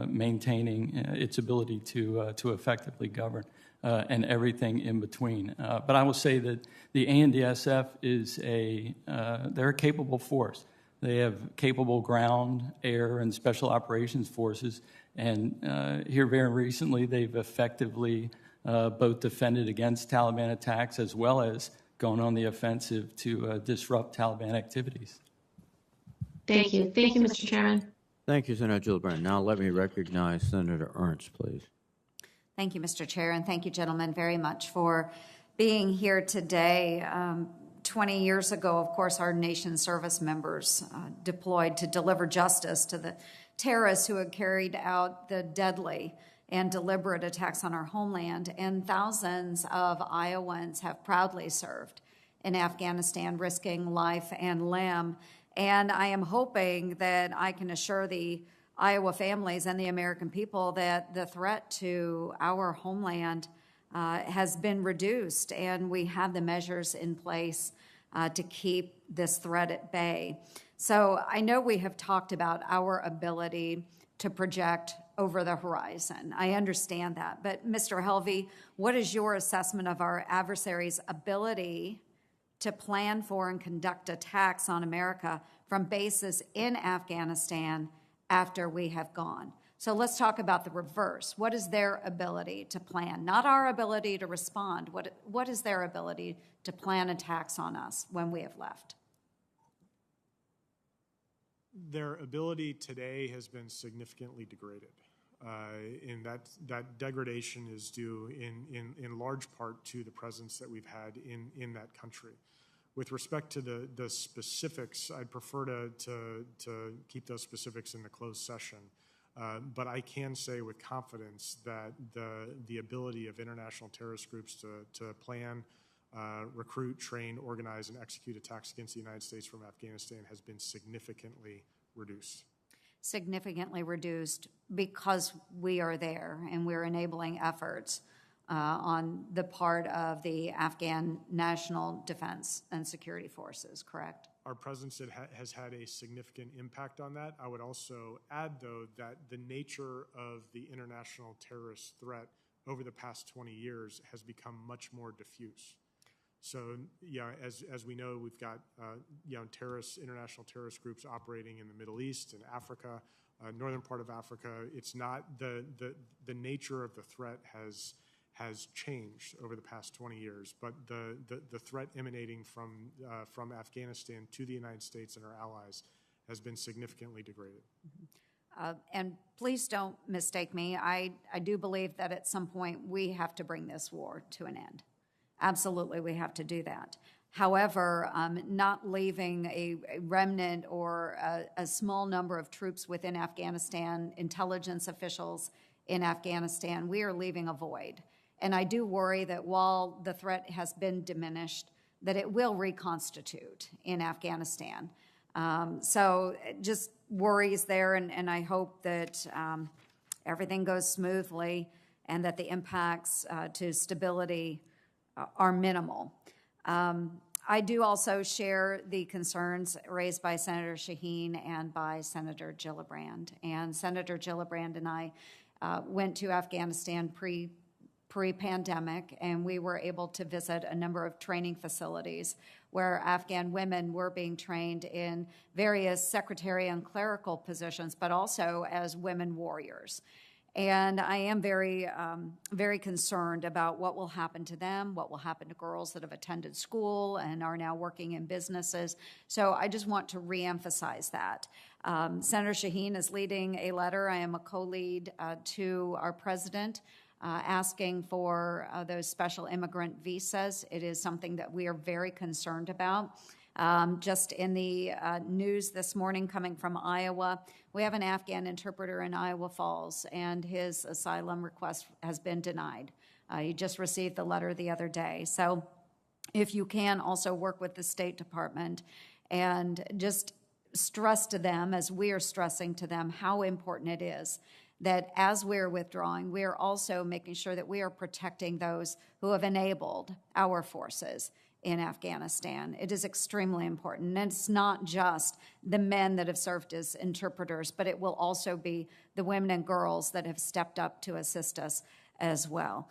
S4: maintaining its ability to effectively govern, and everything in between. But I will say that the ANDSF is they're a capable force. They have capable ground, air, and special operations forces, and here very recently they've effectively both defended against Taliban attacks as well as gone on the offensive to disrupt Taliban activities.
S7: Thank you. Thank you, Mr. Chairman.
S1: Thank you, Senator Gillibrand. Now let me recognize Senator Ernst, please.
S8: Thank you, Mr. Chair, and thank you, gentlemen, very much for being here today. 20 years ago, of course, our nation's service members deployed to deliver justice to the terrorists who had carried out the deadly and deliberate attacks on our homeland, and thousands of Iowans have proudly served in Afghanistan, risking life and limb. And I am hoping that I can assure the Iowa families and the American people that the threat to our homeland has been reduced, and we have the measures in place to keep this threat at bay. So I know we have talked about our ability to project over the horizon. I understand that. But Mr. Helvey, what is your assessment of our adversary's ability to plan for and conduct attacks on America from bases in Afghanistan after we have gone? So let's talk about the reverse. What is their ability to plan? Not our ability to respond. What is their ability to plan attacks on us when we have left?
S3: Their ability today has been significantly degraded. And that degradation is due in large part to the presence that we've had in that country. With respect to the specifics, I'd prefer to keep those specifics in the closed session. But I can say with confidence that the ability of international terrorist groups to plan, recruit, train, organize, and execute attacks against the United States from Afghanistan has been significantly reduced.
S8: Significantly reduced because we are there and we're enabling efforts on the part of the Afghan National Defense and Security Forces, correct?
S3: Our presence has had a significant impact on that. I would also add, though, that the nature of the international terrorist threat over the past 20 years has become much more diffuse. So, yeah, as we know, we've got international terrorist groups operating in the Middle East and Africa, northern part of Africa. It's not the nature of the threat has changed over the past 20 years, but the threat emanating from Afghanistan to the United States and our allies has been significantly degraded.
S8: And please don't mistake me. I do believe that at some point we have to bring this war to an end. Absolutely, we have to do that. However, not leaving a remnant or a small number of troops within Afghanistan, intelligence officials in Afghanistan, we are leaving a void. And I do worry that while the threat has been diminished, that it will reconstitute in Afghanistan. So just worries there, and I hope that everything goes smoothly and that the impacts to stability are minimal. I do also share the concerns raised by Senator Shaheen and by Senator Gillibrand. And Senator Gillibrand and I went to Afghanistan pre-pandemic, and we were able to visit a number of training facilities where Afghan women were being trained in various secretary and clerical positions, but also as women warriors. And I am very, very concerned about what will happen to them, what will happen to girls that have attended school and are now working in businesses. So I just want to reemphasize that. Senator Shaheen is leading a letter. I am a co-lead to our president asking for those special immigrant visas. It is something that we are very concerned about. Just in the news this morning coming from Iowa, we have an Afghan interpreter in Iowa Falls, and his asylum request has been denied. He just received the letter the other day. So if you can also work with the State Department and just stress to them, as we are stressing to them, how important it is that as we're withdrawing, we are also making sure that we are protecting those who have enabled our forces in Afghanistan. It is extremely important. And it's not just the men that have served as interpreters, but it will also be the women and girls that have stepped up to assist us as well.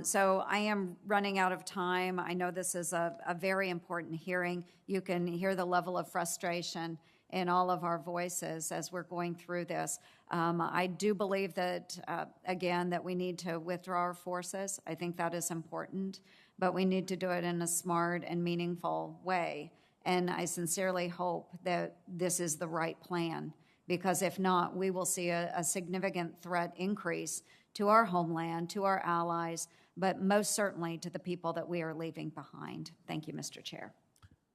S8: So I am running out of time. I know this is a very important hearing. You can hear the level of frustration in all of our voices as we're going through this. I do believe that, again, that we need to withdraw our forces. I think that is important, but we need to do it in a smart and meaningful way. And I sincerely hope that this is the right plan, because if not, we will see a significant threat increase to our homeland, to our allies, but most certainly to the people that we are leaving behind. Thank you, Mr. Chair.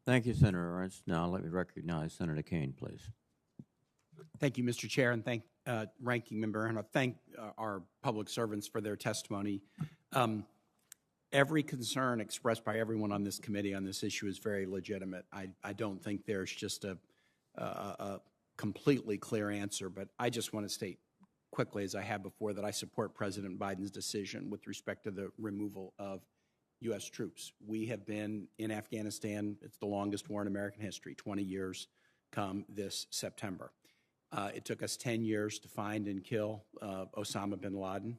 S1: Thank you, Senator Ernst. Now let me recognize Senator Kane, please.
S9: Thank you, Mr. Chair, and thank Ranking Member, and I thank our public servants for their testimony. Every concern expressed by everyone on this committee on this issue is very legitimate. I don't think there's just a completely clear answer, but I just want to state quickly, as I have before, that I support President Biden's decision with respect to the removal of U.S. troops. We have been in Afghanistan. It's the longest war in American history, 20 years come this September. It took us 10 years to find and kill Osama bin Laden,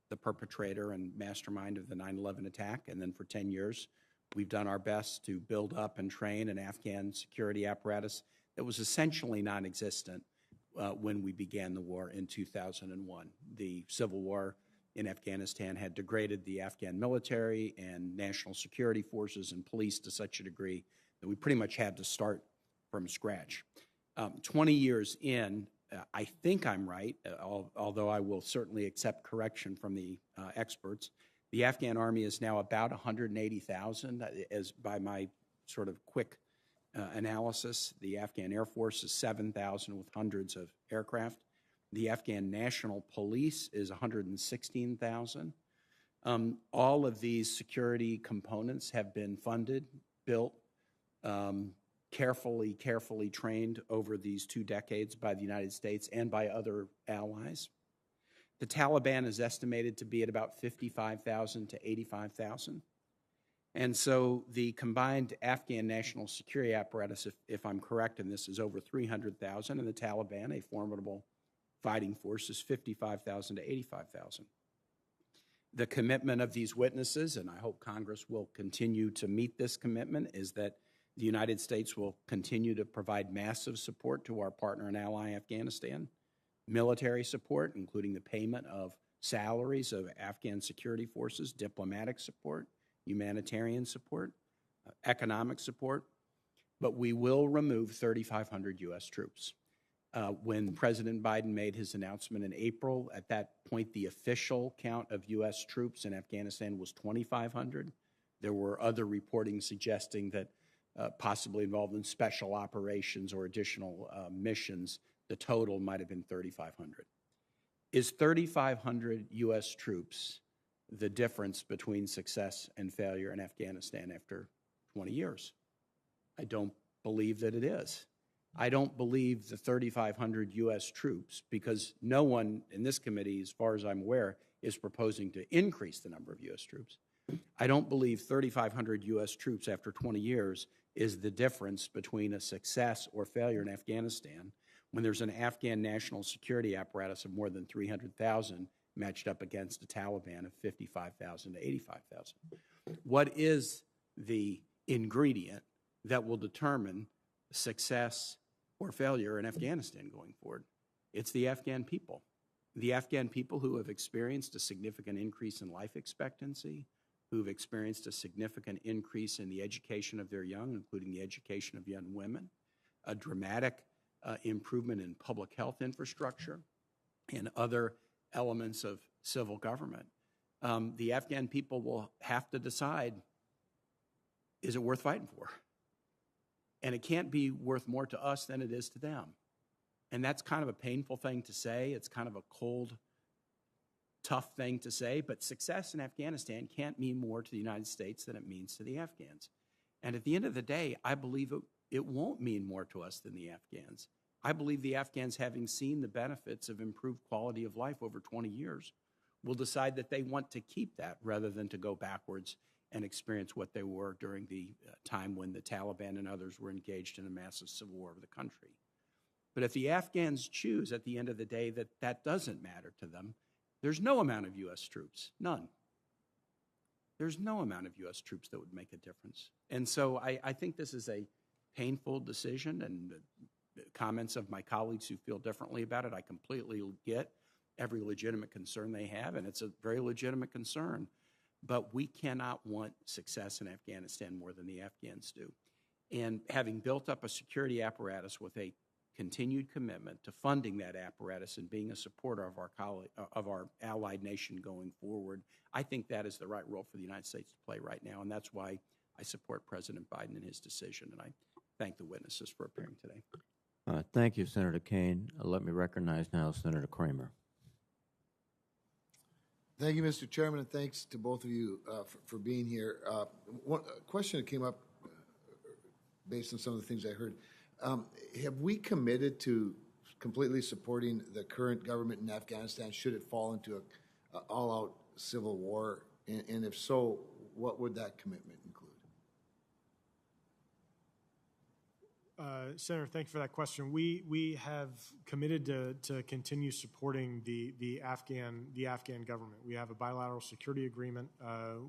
S9: the perpetrator and mastermind of the 9/11 attack. And then for 10 years, we've done our best to build up and train an Afghan security apparatus that was essentially non-existent when we began the war in 2001. The civil war in Afghanistan had degraded the Afghan military and national security forces and police to such a degree that we pretty much had to start from scratch. 20 years in, I think I'm right, although I will certainly accept correction from the experts. The Afghan army is now about 180,000, as by my sort of quick analysis. The Afghan Air Force is 7,000 with hundreds of aircraft. The Afghan National Police is 116,000. All of these security components have been funded, built, carefully trained over these 2 decades by the United States and by other allies. The Taliban is estimated to be at about 55,000 to 85,000. And so the combined Afghan national security apparatus, if I'm correct in this, is over 300,000, and the Taliban, a formidable fighting force, is 55,000 to 85,000. The commitment of these witnesses, and I hope Congress will continue to meet this commitment, is that the United States will continue to provide massive support to our partner and ally Afghanistan, military support, including the payment of salaries of Afghan security forces, diplomatic support, humanitarian support, economic support, but we will remove 3,500 U.S. troops. When President Biden made his announcement in April, at that point, the official count of U.S. troops in Afghanistan was 2,500. There were other reporting suggesting that possibly involved in special operations or additional missions, the total might have been 3,500. Is 3,500 U.S. troops the difference between success and failure in Afghanistan after 20 years? I don't believe that it is. I don't believe the 3,500 U.S. troops, because no one in this committee, as far as I'm aware, is proposing to increase the number of U.S. troops. I don't believe 3,500 U.S. troops after 20 years is the difference between a success or failure in Afghanistan when there's an Afghan national security apparatus of more than 300,000 matched up against a Taliban of 55,000 to 85,000. What is the ingredient that will determine success or failure in Afghanistan going forward? It's the Afghan people. The Afghan people who have experienced a significant increase in life expectancy, who've experienced a significant increase in the education of their young, including the education of young women, a dramatic improvement in public health infrastructure and other elements of civil government. The Afghan people will have to decide, is it worth fighting for? And it can't be worth more to us than it is to them. And that's kind of a painful thing to say. It's kind of a cold, tough thing to say, but success in Afghanistan can't mean more to the United States than it means to the Afghans. And at the end of the day, I believe it won't mean more to us than the Afghans. I believe the Afghans, having seen the benefits of improved quality of life over 20 years, will decide that they want to keep that rather than to go backwards and experience what they were during the time when the Taliban and others were engaged in a massive civil war of the country. But if the Afghans choose at the end of the day that that doesn't matter to them, there's no amount of U.S. troops, none. There's no amount of U.S. troops that would make a difference. And so I think this is a painful decision, and the comments of my colleagues who feel differently about it, I completely get every legitimate concern they have, and it's a very legitimate concern. But we cannot want success in Afghanistan more than the Afghans do. And having built up a security apparatus with a continued commitment to funding that apparatus and being a supporter of our allied nation going forward, I think that is the right role for the United States to play right now, and that's why I support President Biden in his decision, and I thank the witnesses for appearing today.
S1: Thank you, Senator Kaine. Let me recognize now Senator Kramer.
S10: Thank you, Mr. Chairman, and thanks to both of you for being here. One question that came up based on some of the things I heard. Have we committed to completely supporting the current government in Afghanistan should it fall into an all-out civil war? And if so, what would that commitment include?
S3: Senator, thank you for that question. We have committed to continue supporting the Afghan government. We have a bilateral security agreement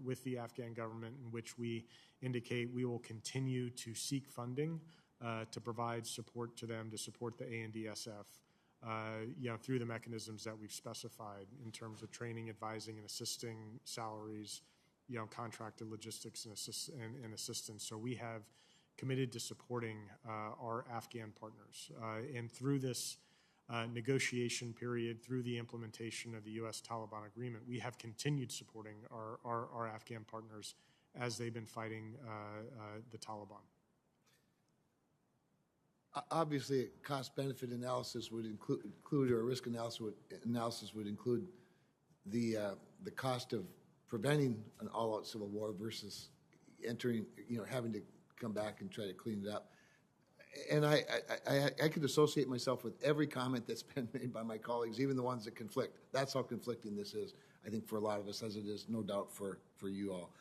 S3: with the Afghan government in which we indicate we will continue to seek funding to provide support to them, to support the ANDSF, through the mechanisms that we've specified in terms of training, advising, and assisting, salaries, contracted logistics and assistance. So we have committed to supporting our Afghan partners. And through this negotiation period, through the implementation of the U.S. Taliban agreement, we have continued supporting our Afghan partners as they've been fighting the Taliban.
S10: Obviously, a cost-benefit analysis would include, or a risk analysis would include the cost of preventing an all-out civil war versus entering, having to come back and try to clean it up. And I could associate myself with every comment that's been made by my colleagues, even the ones that conflict. That's how conflicting this is, I think, for a lot of us, as it is, no doubt, for you all.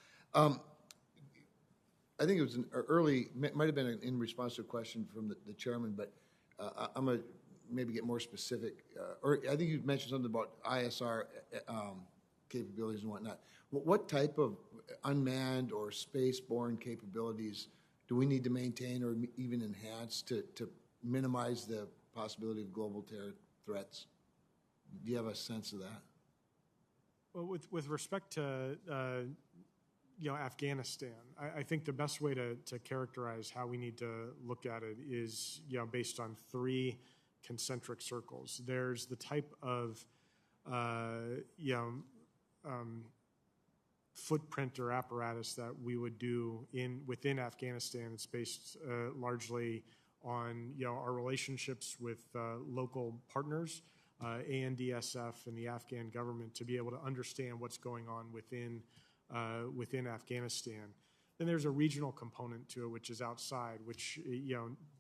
S10: I think it was might have been in response to a question from the chairman, but I'm going to maybe get more specific. Or I think you mentioned something about ISR capabilities and whatnot. What type of unmanned or space-borne capabilities do we need to maintain or even enhance to minimize the possibility of global terror threats? Do you have a sense of that?
S3: Well, with respect to Afghanistan, I think the best way to characterize how we need to look at it is based on three concentric circles. There's the type of footprint or apparatus that we would do within Afghanistan. It's based largely on our relationships with local partners, ANDSF and the Afghan government, to be able to understand what's going on within Afghanistan. Then there's a regional component to it, which is outside, which,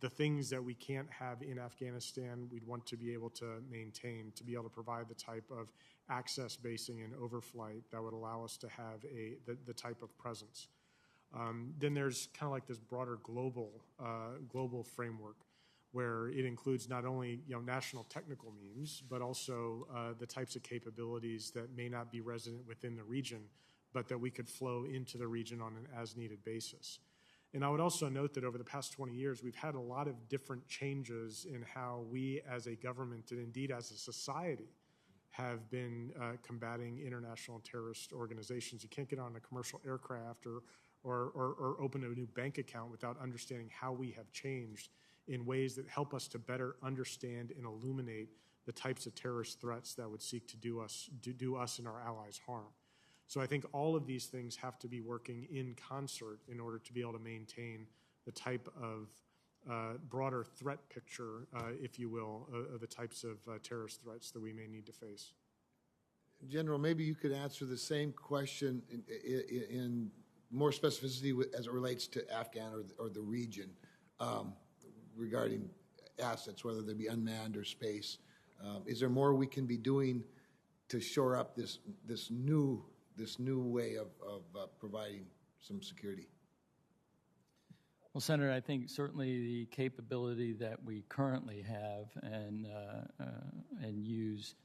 S3: the things that we can't have in Afghanistan, we'd want to be able to maintain, to be able to provide the type of access basing and overflight that would allow us to have the type of presence. Then there's kind of like this broader global framework where it includes not only national technical means, but also the types of capabilities that may not be resident within the region, but that we could flow into the region on an as-needed basis. And I would also note that over the past 20 years, we've had a lot of different changes in how we as a government and indeed as a society have been combating international terrorist organizations. You can't get on a commercial aircraft or open a new bank account without understanding how we have changed in ways that help us to better understand and illuminate the types of terrorist threats that would seek to do us and our allies harm. So I think all of these things have to be working in concert in order to be able to maintain the type of broader threat picture, if you will, of the types of terrorist threats that we may need to face.
S10: General, maybe you could answer the same question in more specificity as it relates to Afghan or the region regarding assets, whether they be unmanned or space. Is there more we can be doing to shore up this new way of providing some security?
S4: Well, Senator, I think certainly the capability that we currently have and use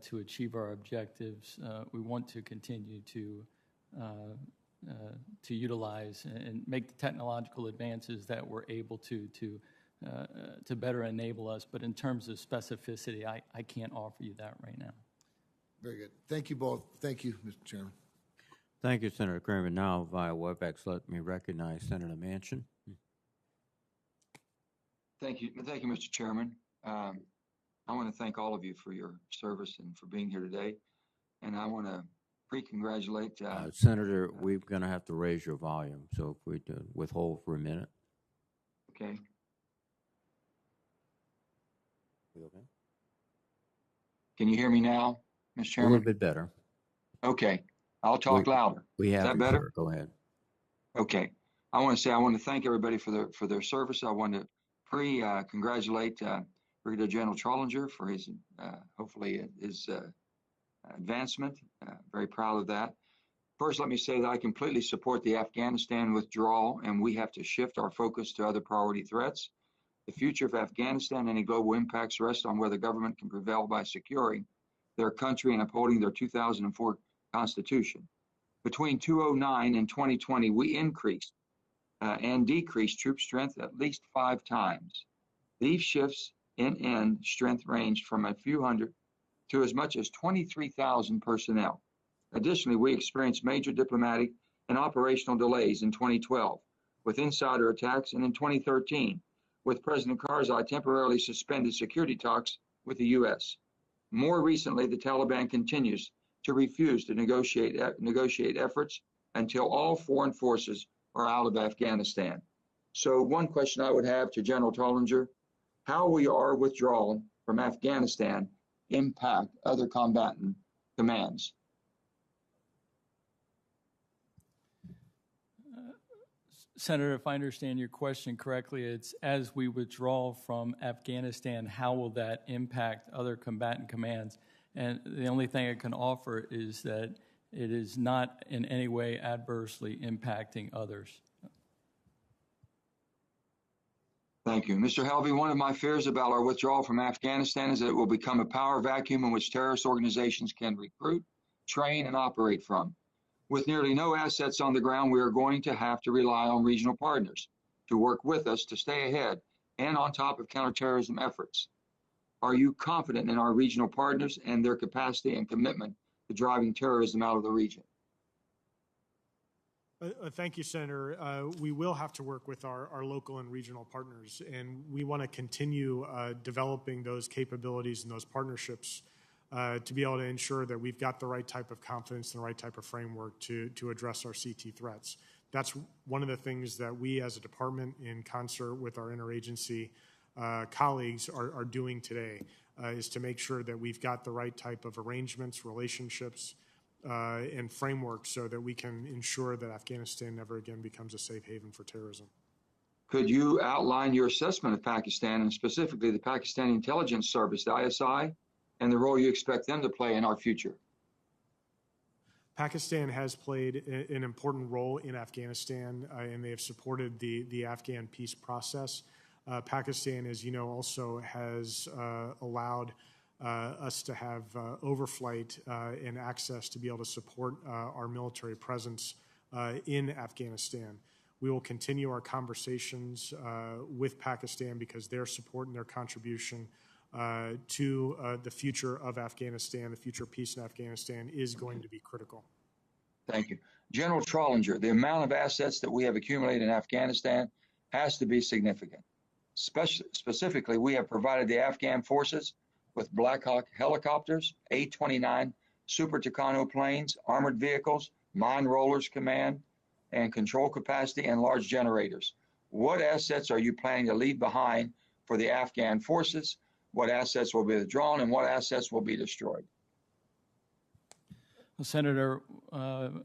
S4: to achieve our objectives, we want to continue to utilize and make the technological advances that we're able to better enable us. But in terms of specificity, I can't offer you that right now.
S10: Very good. Thank you both. Thank you, Mr. Chairman.
S1: Thank you, Senator Kramer. Now, via WebEx, let me recognize Senator Manchin.
S11: Thank you, Mr. Chairman. I want to thank all of you for your service and for being here today. And I want to pre-congratulate.
S1: Senator, we're going to have to raise your volume, so if we withhold for a minute.
S11: Okay.
S1: Okay.
S11: Can you hear me now, Mr. Chairman?
S1: A little bit better.
S11: Okay. I'll talk louder.
S1: We have
S11: Is that
S1: you,
S11: better?
S1: sir. Go ahead.
S11: Okay. I want to thank everybody for their service. I want to congratulate Brigadier General Trollinger for his hopefully his advancement. Very proud of that. First, let me say that I completely support the Afghanistan withdrawal, and we have to shift our focus to other priority threats. The future of Afghanistan and any global impacts rest on whether government can prevail by securing their country and upholding their 2004 Constitution. Between 2009 and 2020, we increased and decreased troop strength at least 5 times. These shifts in end strength ranged from a few hundred to as much as 23,000 personnel. Additionally, we experienced major diplomatic and operational delays in 2012 with insider attacks, and in 2013 with President Karzai temporarily suspended security talks with the U.S. More recently, the Taliban continues to refuse to negotiate efforts until all foreign forces are out of Afghanistan. So one question I would have to General Trollinger: how will our withdrawal from Afghanistan impact other combatant commands?
S4: Senator, if I understand your question correctly, it's as we withdraw from Afghanistan, how will that impact other combatant commands? And the only thing I can offer is that it is not in any way adversely impacting others.
S11: Thank you. Mr. Helvey, one of my fears about our withdrawal from Afghanistan is that it will become a power vacuum in which terrorist organizations can recruit, train, and operate from. With nearly no assets on the ground, we are going to have to rely on regional partners to work with us to stay ahead and on top of counterterrorism efforts. Are you confident in our regional partners and their capacity and commitment to driving terrorism out of the region?
S3: Thank you, Senator. We will have to work with our local and regional partners, and we want to continue developing those capabilities and those partnerships to be able to ensure that we've got the right type of confidence and the right type of framework to address our CT threats. That's one of the things that we as a department, in concert with our interagency colleagues, are doing today, is to make sure that we've got the right type of arrangements, relationships, and framework so that we can ensure that Afghanistan never again becomes a safe haven for terrorism.
S11: Could you outline your assessment of Pakistan and specifically the Pakistani Intelligence Service, the ISI, and the role you expect them to play in our future?
S3: Pakistan has played an important role in Afghanistan, and they have supported the Afghan peace process. Pakistan, as you know, also has allowed us to have overflight and access to be able to support our military presence in Afghanistan. We will continue our conversations with Pakistan because their support and their contribution to the future of Afghanistan, the future peace in Afghanistan, is going to be critical.
S11: Thank you. General Trollinger, the amount of assets that we have accumulated in Afghanistan has to be significant. Specifically, we have provided the Afghan forces with Black Hawk helicopters, A-29 Super Tucano planes, armored vehicles, mine rollers command and control capacity, and large generators. What assets are you planning to leave behind for the Afghan forces? What assets will be withdrawn and what assets will be destroyed?
S4: Well, Senator,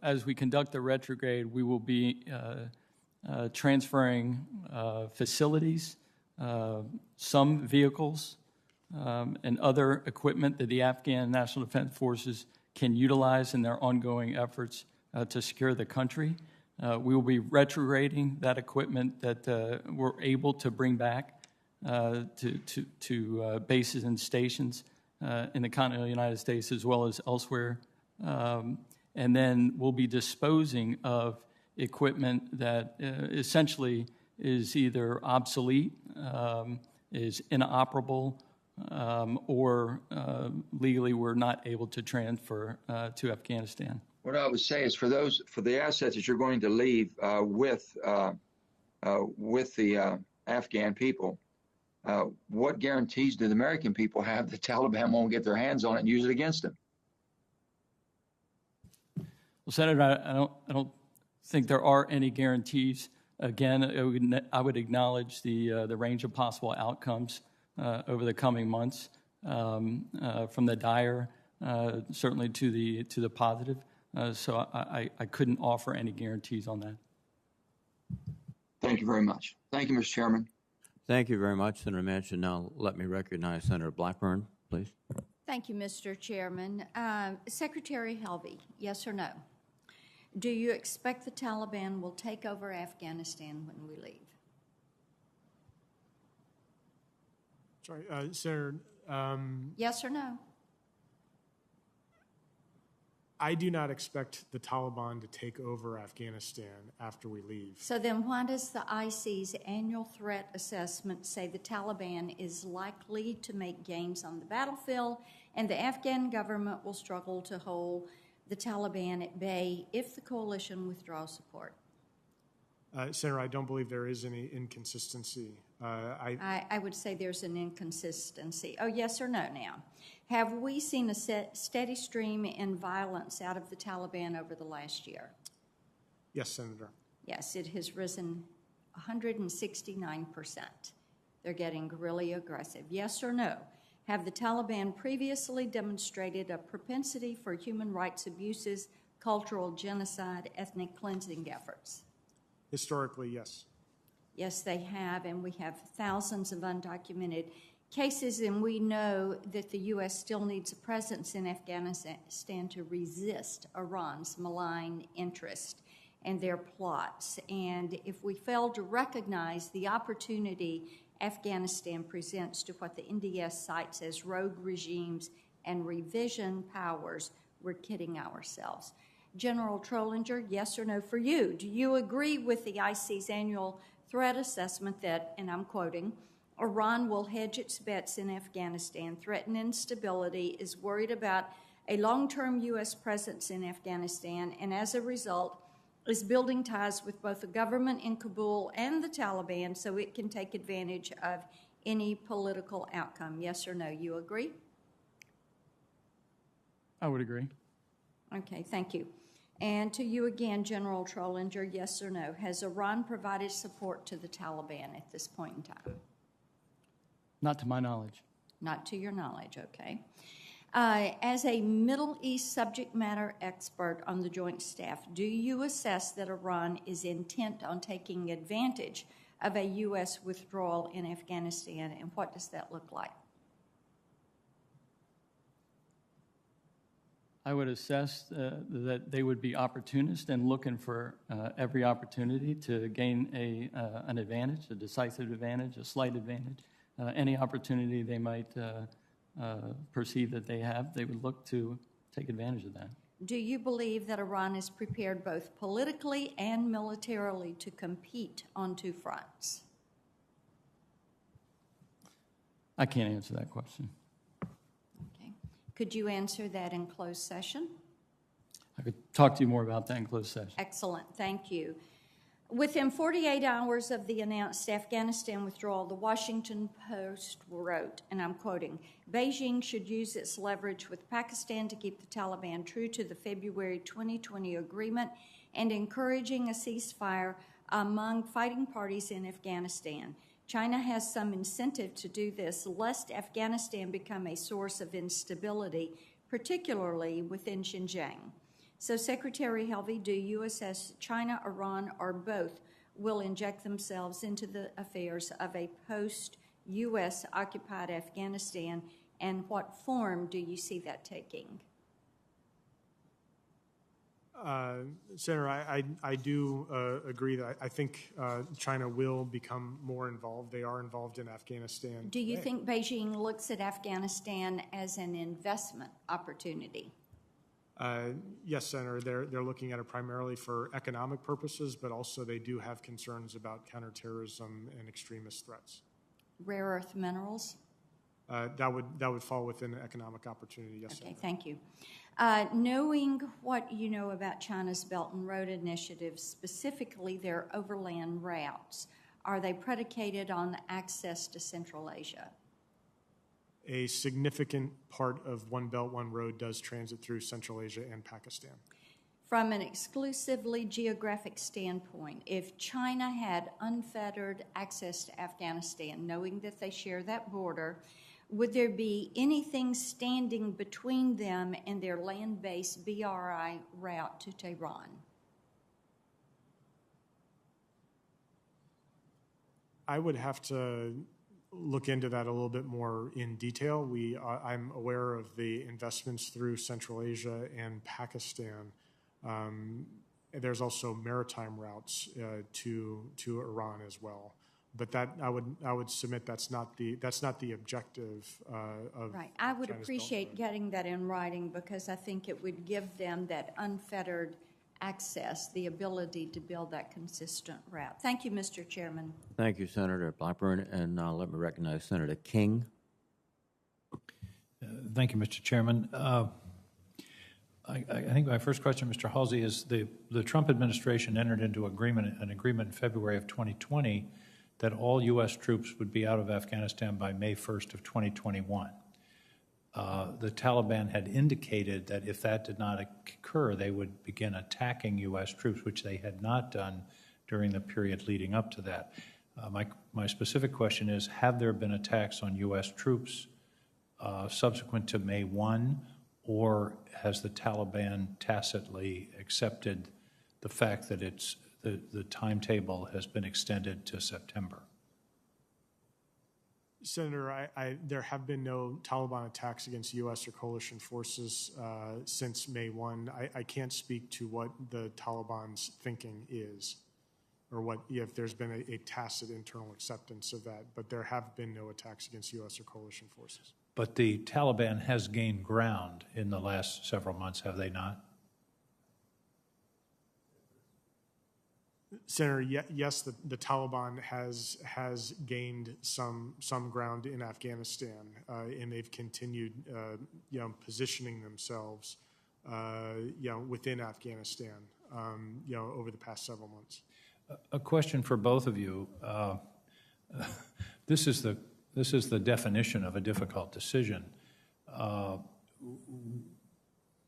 S4: as we conduct the retrograde, we will be transferring facilities some vehicles and other equipment that the Afghan National Defense Forces can utilize in their ongoing efforts to secure the country. We will be retrograding that equipment that we're able to bring back to bases and stations in the continental United States as well as elsewhere. And then we'll be disposing of equipment that essentially is either obsolete, is inoperable, or legally we're not able to transfer to Afghanistan.
S11: What I would say is for the assets that you're going to leave with the Afghan people, what guarantees do the American people have the Taliban won't get their hands on it and use it against them?
S4: Well, Senator, I don't think there are any guarantees. Again, I would acknowledge the range of possible outcomes over the coming months, from the dire certainly to the positive. So I couldn't offer any guarantees on that.
S11: Thank you very much. Thank you, Mr. Chairman.
S1: Thank you very much, Senator Manchin. Now let me recognize Senator Blackburn, please.
S12: Thank you, Mr. Chairman. Secretary Helvey, yes or no? Do you expect the Taliban will take over Afghanistan when we leave?
S3: Sorry, Senator.
S12: Yes or no?
S3: I do not expect the Taliban to take over Afghanistan after we leave.
S12: So then why does the IC's annual threat assessment say the Taliban is likely to make gains on the battlefield and the Afghan government will struggle to hold the Taliban at bay if the coalition withdraws support?
S3: Senator, I don't believe there is any inconsistency.
S12: I would say there's an inconsistency. Oh, yes or no now? Have we seen a steady stream in violence out of the Taliban over the last year?
S3: Yes, Senator.
S12: Yes, it has risen 169%. They're getting really aggressive. Yes or no? Have the Taliban previously demonstrated a propensity for human rights abuses, cultural genocide, ethnic cleansing efforts?
S3: Historically, yes.
S12: Yes, they have, and we have thousands of undocumented cases, and we know that the U.S. still needs a presence in Afghanistan to resist Iran's malign interest and their plots. And if we fail to recognize the opportunity Afghanistan presents to what the NDS cites as rogue regimes and revision powers, we're kidding ourselves. General Trollinger, yes or no for you? Do you agree with the IC's annual threat assessment that, and I'm quoting, Iran will hedge its bets in Afghanistan, threaten instability, is worried about a long-term U.S. presence in Afghanistan, and as a result is building ties with both the government in Kabul and the Taliban so it can take advantage of any political outcome? Yes or no? You agree?
S4: I would agree.
S12: Okay, thank you. And to you again, General Trollinger, yes or no? Has Iran provided support to the Taliban at this point in time?
S4: Not to my knowledge.
S12: Not to your knowledge, okay. As a Middle East subject matter expert on the Joint Staff, do you assess that Iran is intent on taking advantage of a U.S. withdrawal in Afghanistan, and what does that look like?
S4: I would assess that they would be opportunists and looking for every opportunity to gain an advantage, a decisive advantage, a slight advantage. Any opportunity they might perceive that they have, they would look to take advantage of that.
S12: Do you believe that Iran is prepared both politically and militarily to compete on two fronts?
S4: I can't answer that question.
S12: Okay. Could you answer that in closed session?
S4: I could talk to you more about that in closed session.
S12: Excellent. Thank you. Within 48 hours of the announced Afghanistan withdrawal, the Washington Post wrote, and I'm quoting, Beijing should use its leverage with Pakistan to keep the Taliban true to the February 2020 agreement and encouraging a ceasefire among fighting parties in Afghanistan. China has some incentive to do this, lest Afghanistan become a source of instability, particularly within Xinjiang. So, Secretary Helvey, do you assess China, Iran, or both will inject themselves into the affairs of a post-U.S. occupied Afghanistan, and what form do you see that taking?
S3: Senator, I do agree that I think China will become more involved. They are involved in Afghanistan.
S12: Do you think Beijing looks at Afghanistan as an investment opportunity?
S3: Yes, Senator. They're looking at it primarily for economic purposes, but also they do have concerns about counterterrorism and extremist threats.
S12: Rare earth minerals?
S3: That would fall within an economic opportunity, yes,
S12: Okay,
S3: Senator.
S12: thank you. Knowing what you know about China's Belt and Road Initiative, specifically their overland routes, are they predicated on access to Central Asia?
S3: A significant part of One Belt, One Road does transit through Central Asia and Pakistan.
S12: From an exclusively geographic standpoint, if China had unfettered access to Afghanistan, knowing that they share that border, would there be anything standing between them and their land-based BRI route to Tehran?
S3: I would have to look into that a little bit more in detail. I'm aware of the investments through Central Asia and Pakistan. There's also maritime routes to Iran as well. But that I would submit that's not the objective of
S12: right. I would
S3: China's
S12: appreciate getting that in writing, because I think it would give them that unfettered access, the ability to build that consistent route. Thank you, Mr. Chairman.
S1: Thank you, Senator Blackburn. And now let me recognize Senator King.
S13: Thank you, Mr. Chairman. I think my first question, Mr. Halsey, is the Trump administration entered into an agreement in February of 2020 that all U.S. troops would be out of Afghanistan by May 1st of 2021. The Taliban had indicated that if that did not occur, they would begin attacking U.S. troops, which they had not done during the period leading up to that. My specific question is, have there been attacks on U.S. troops subsequent to May 1, or has the Taliban tacitly accepted the fact that the timetable has been extended to September?
S3: Senator, there have been no Taliban attacks against U.S. or coalition forces since May 1. I can't speak to what the Taliban's thinking is, or if there's been a tacit internal acceptance of that, but there have been no attacks against U.S. or coalition forces.
S13: But the Taliban has gained ground in the last several months, have they not?
S3: Senator, yes, the Taliban has gained some ground in Afghanistan, and they've continued, positioning themselves, within Afghanistan, over the past several months.
S13: A question for both of you. This is the definition of a difficult decision.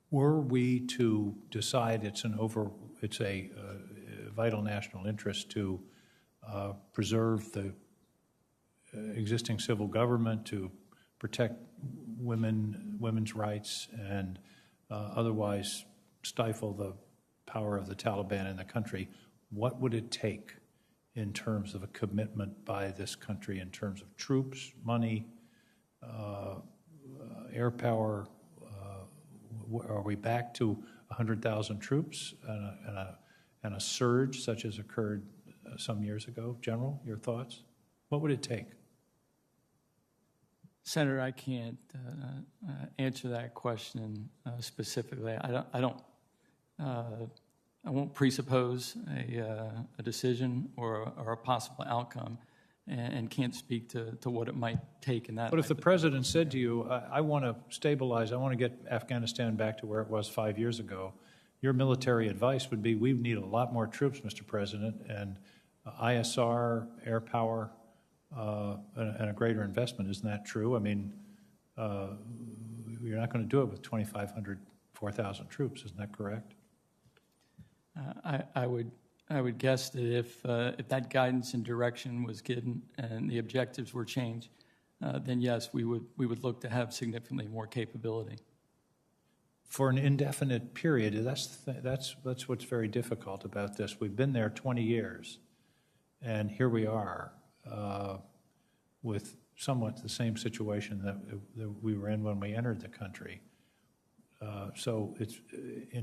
S13: Were we to decide it's a vital national interest to preserve the existing civil government, to protect women's rights, and otherwise stifle the power of the Taliban in the country, what would it take in terms of a commitment by this country in terms of troops, money, air power? Are we back to 100,000 troops and a surge such as occurred some years ago? General, your thoughts? What would it take?
S4: Senator, I can't answer that question specifically. I won't presuppose a decision or a possible outcome, and can't speak to what it might take in that.
S13: But if the president said to you, I want to stabilize, I want to get Afghanistan back to where it was 5 years ago, your military advice would be, we need a lot more troops, Mr. President, and ISR, air power, and a greater investment. Isn't that true? I mean, you're not going to do it with 2,500, 4,000 troops. Isn't that correct?
S4: I would guess that if that guidance and direction was given and the objectives were changed, then yes, we would look to have significantly more capability.
S13: For an indefinite period, that's what's very difficult about this. We've been there 20 years. And here we are with somewhat the same situation that we were in when we entered the country. So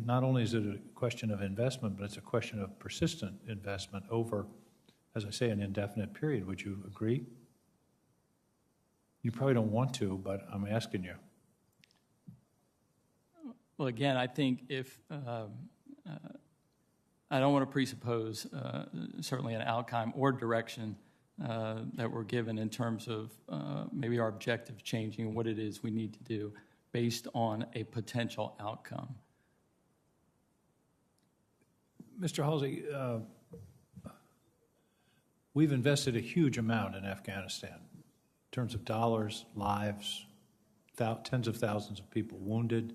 S13: not only is it a question of investment, but it's a question of persistent investment over, as I say, an indefinite period. Would you agree? You probably don't want to, but I'm asking you.
S4: Well, again, I think if I don't want to presuppose certainly an outcome or direction that we're given in terms of maybe our objectives changing and what it is we need to do based on a potential outcome.
S13: Mr. Halsey, we've invested a huge amount in Afghanistan in terms of dollars, lives, tens of thousands of people wounded,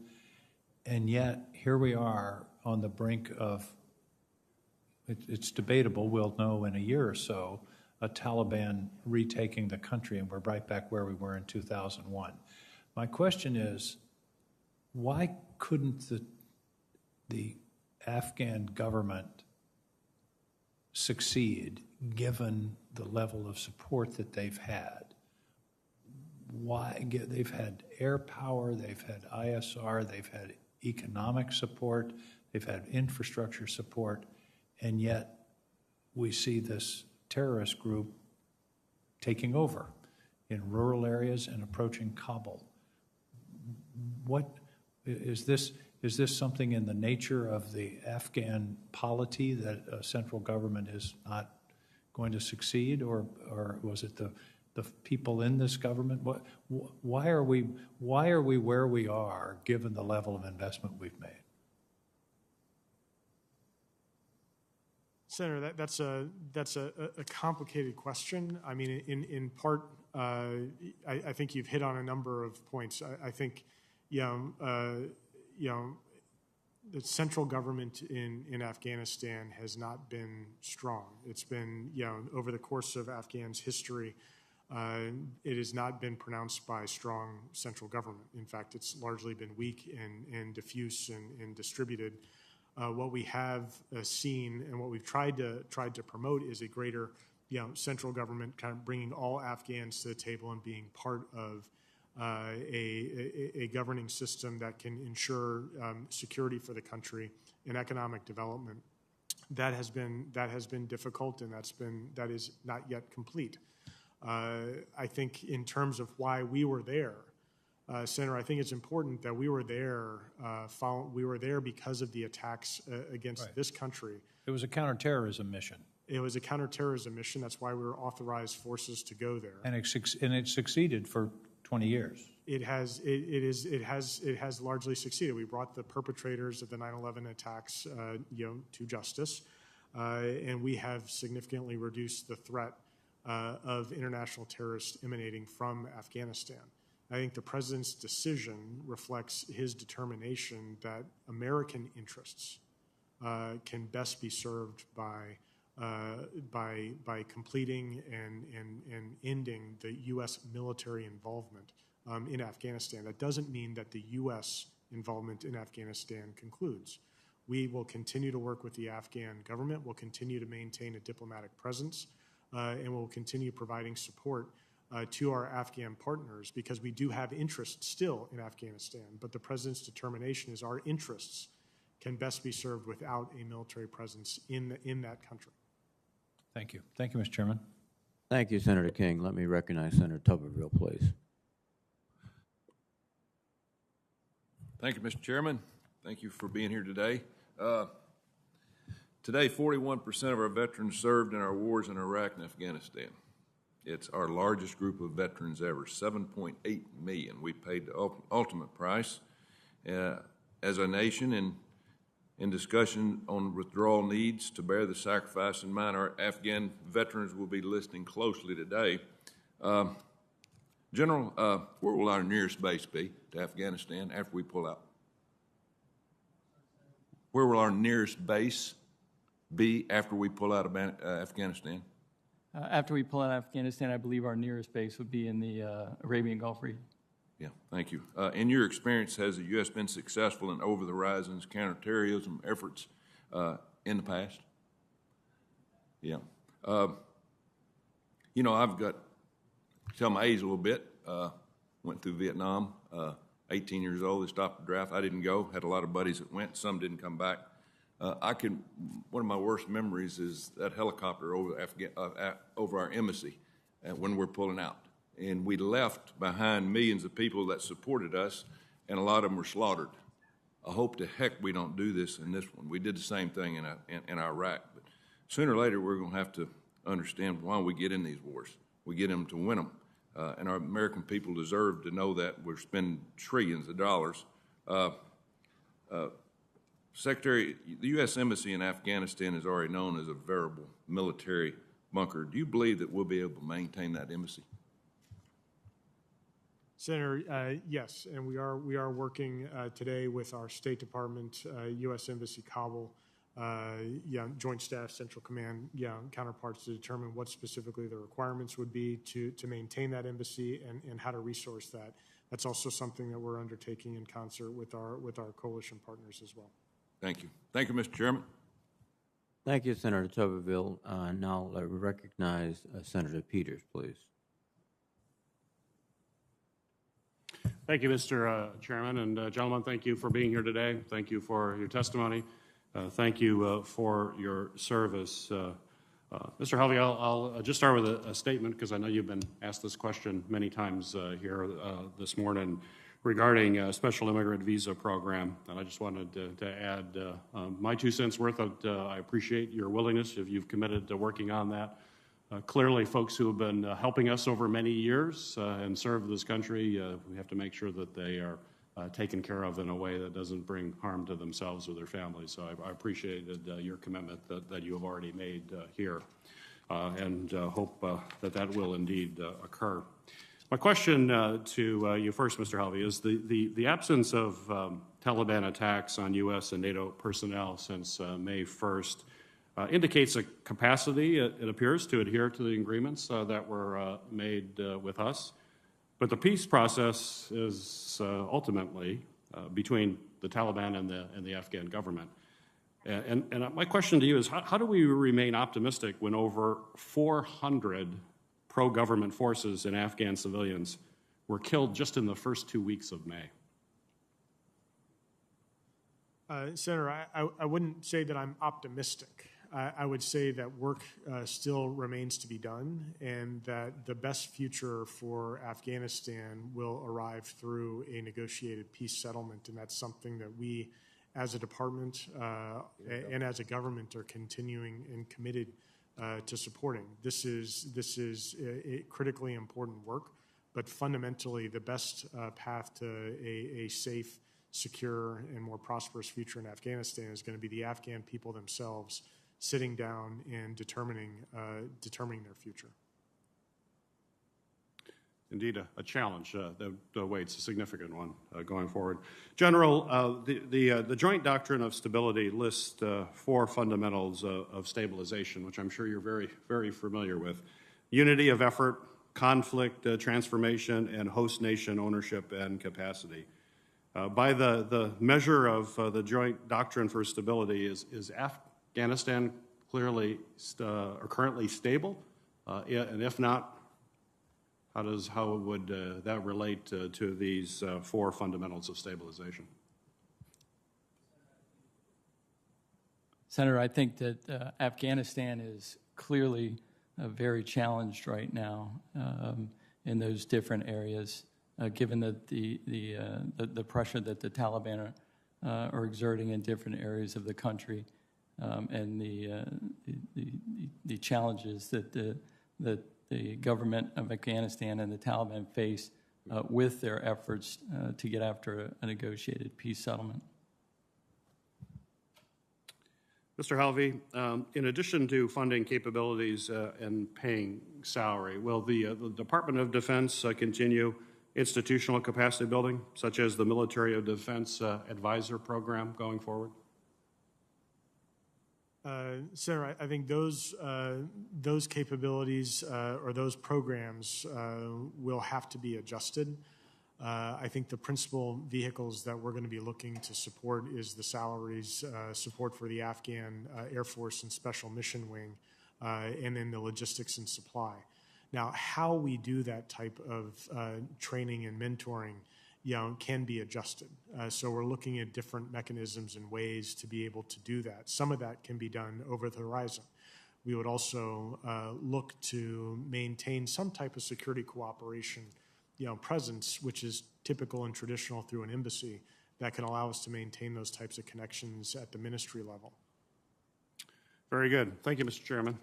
S13: and yet here we are on the brink of, it's debatable, we'll know in a year or so, a Taliban retaking the country, and we're right back where we were in 2001. My question is, why couldn't the Afghan government succeed given the level of support that they've had? Why? They've had air power, they've had ISR, they've had economic support, they've had infrastructure support, and yet we see this terrorist group taking over in rural areas and approaching Kabul. What is this something in the nature of the Afghan polity that a central government is not going to succeed, or was it the people in this government? Why are we where we are given the level of investment we've made?
S3: Senator, that's a complicated question. I mean, in part, I think you've hit on a number of points. I think, the central government in Afghanistan has not been strong. It's been, over the course of Afghan's history, it has not been pronounced by strong central government. In fact, it's largely been weak and diffuse and distributed. What we have seen and what we've tried to promote is a greater, central government kind of bringing all Afghans to the table and being part of a governing system that can ensure security for the country and economic development. That has been difficult, and that is not yet complete. I think in terms of why we were there, Senator, I think it's important that we were there. We were there because of the attacks against this country.
S13: It was a counterterrorism mission.
S3: It was a counterterrorism mission. That's why we were authorized forces to go there.
S13: And it succeeded for 20 years.
S3: It has largely succeeded. We brought the perpetrators of the 9/11 attacks, to justice, and we have significantly reduced the threat of international terrorists emanating from Afghanistan. I think the president's decision reflects his determination that American interests can best be served by completing and ending the U.S. military involvement in Afghanistan. That doesn't mean that the U.S. involvement in Afghanistan concludes. We will continue to work with the Afghan government. We'll continue to maintain a diplomatic presence, and we'll continue providing support to our Afghan partners, because we do have interests still in Afghanistan, but the president's determination is our interests can best be served without a military presence in that country.
S13: Thank you. Thank you, Mr. Chairman.
S1: Thank you, Senator King. Let me recognize Senator Tuberville, please.
S14: Thank you, Mr. Chairman. Thank you for being here today. Today, 41% of our veterans served in our wars in Iraq and Afghanistan. It's our largest group of veterans ever, 7.8 million. We paid the ultimate price. As a nation, in discussion on withdrawal needs to bear the sacrifice in mind, our Afghan veterans will be listening closely today. General, where will our nearest base be to Afghanistan after we pull out? Where will our nearest base be after we pull out of Afghanistan?
S4: After we pull out of Afghanistan, I believe our nearest base would be in the Arabian Gulf region.
S14: Yeah, thank you. In your experience, has the U.S. been successful in over-the-horizon counterterrorism efforts in the past? Yeah. You know, I've got, tell my age a little bit, went through Vietnam, 18 years old, they stopped the draft. I didn't go, had a lot of buddies that went, some didn't come back. One of my worst memories is that helicopter over our embassy when we're pulling out. And we left behind millions of people that supported us, and a lot of them were slaughtered. I hope to heck we don't do this in this one. We did the same thing in Iraq. But sooner or later, we're going to have to understand why we get in these wars. We get them to win them. And our American people deserve to know that we're spending trillions of dollars. Secretary, the U.S. Embassy in Afghanistan is already known as a veritable military bunker. Do you believe that we'll be able to maintain that embassy?
S3: Senator, yes, and we are working today with our State Department, U.S. Embassy Kabul, Joint Staff Central Command counterparts to determine what specifically the requirements would be to maintain that embassy and how to resource that. That's also something that we're undertaking in concert with our coalition partners as well.
S14: Thank you. Thank you, Mr. Chairman.
S1: Thank you, Senator Tuberville. Now I recognize Senator Peters, please.
S15: Thank you, Mr. Chairman, and gentlemen, thank you for being here today. Thank you for your testimony. Thank you for your service. Mr. Helvey, I'll just start with a statement because I know you've been asked this question many times here this morning regarding a special immigrant visa program, and I just wanted to add my 2 cents worth. I appreciate your willingness if you've committed to working on that. Clearly, folks who have been helping us over many years and served this country, we have to make sure that they are taken care of in a way that doesn't bring harm to themselves or their families. So I appreciated your commitment that you have already made here and hope that will indeed occur. My question to you first, Mr. Helvey, is the absence of Taliban attacks on U.S. and NATO personnel since May 1st indicates a capacity, it appears, to adhere to the agreements that were made with us. But the peace process is ultimately between the Taliban and the Afghan government. And my question to you is, how do we remain optimistic when over 400 pro-government forces and Afghan civilians were killed just in the first 2 weeks of May?
S3: Senator, I wouldn't say that I'm optimistic. I would say that work still remains to be done and that the best future for Afghanistan will arrive through a negotiated peace settlement, and that's something that we as a department and as a government are continuing and committed to supporting. This is critically important work, but fundamentally the best path to a safe, secure, and more prosperous future in Afghanistan is going to be the Afghan people themselves sitting down and determining their future.
S15: Indeed, a challenge that awaits, a significant one going forward. General, the Joint Doctrine of Stability lists 4 fundamentals of stabilization, which I'm sure you're very, very familiar with: unity of effort, conflict transformation, and host nation ownership and capacity. By the measure of the Joint Doctrine for Stability, is Afghanistan clearly or currently stable? And if not, how would that relate to these 4 fundamentals of stabilization?
S4: Senator, I think that Afghanistan is clearly very challenged right now in those different areas, given that the pressure that the Taliban are exerting in different areas of the country, and the challenges that the government of Afghanistan and the Taliban face with their efforts to get after a negotiated peace settlement.
S15: Mr. Helvey, in addition to funding capabilities and paying salary, will the Department of Defense continue institutional capacity building, such as the Military of Defense Advisor Program going forward?
S3: Senator, I think those capabilities or those programs will have to be adjusted. I think the principal vehicles that we're going to be looking to support is the salaries, support for the Afghan Air Force and Special Mission Wing, and then the logistics and supply. Now, how we do that type of training and mentoring, can be adjusted. So we're looking at different mechanisms and ways to be able to do that. Some of that can be done over the horizon. We would also look to maintain some type of security cooperation, presence, which is typical and traditional through an embassy, that can allow us to maintain those types of connections at the ministry level.
S15: Very good. Thank you, Mr. Chairman.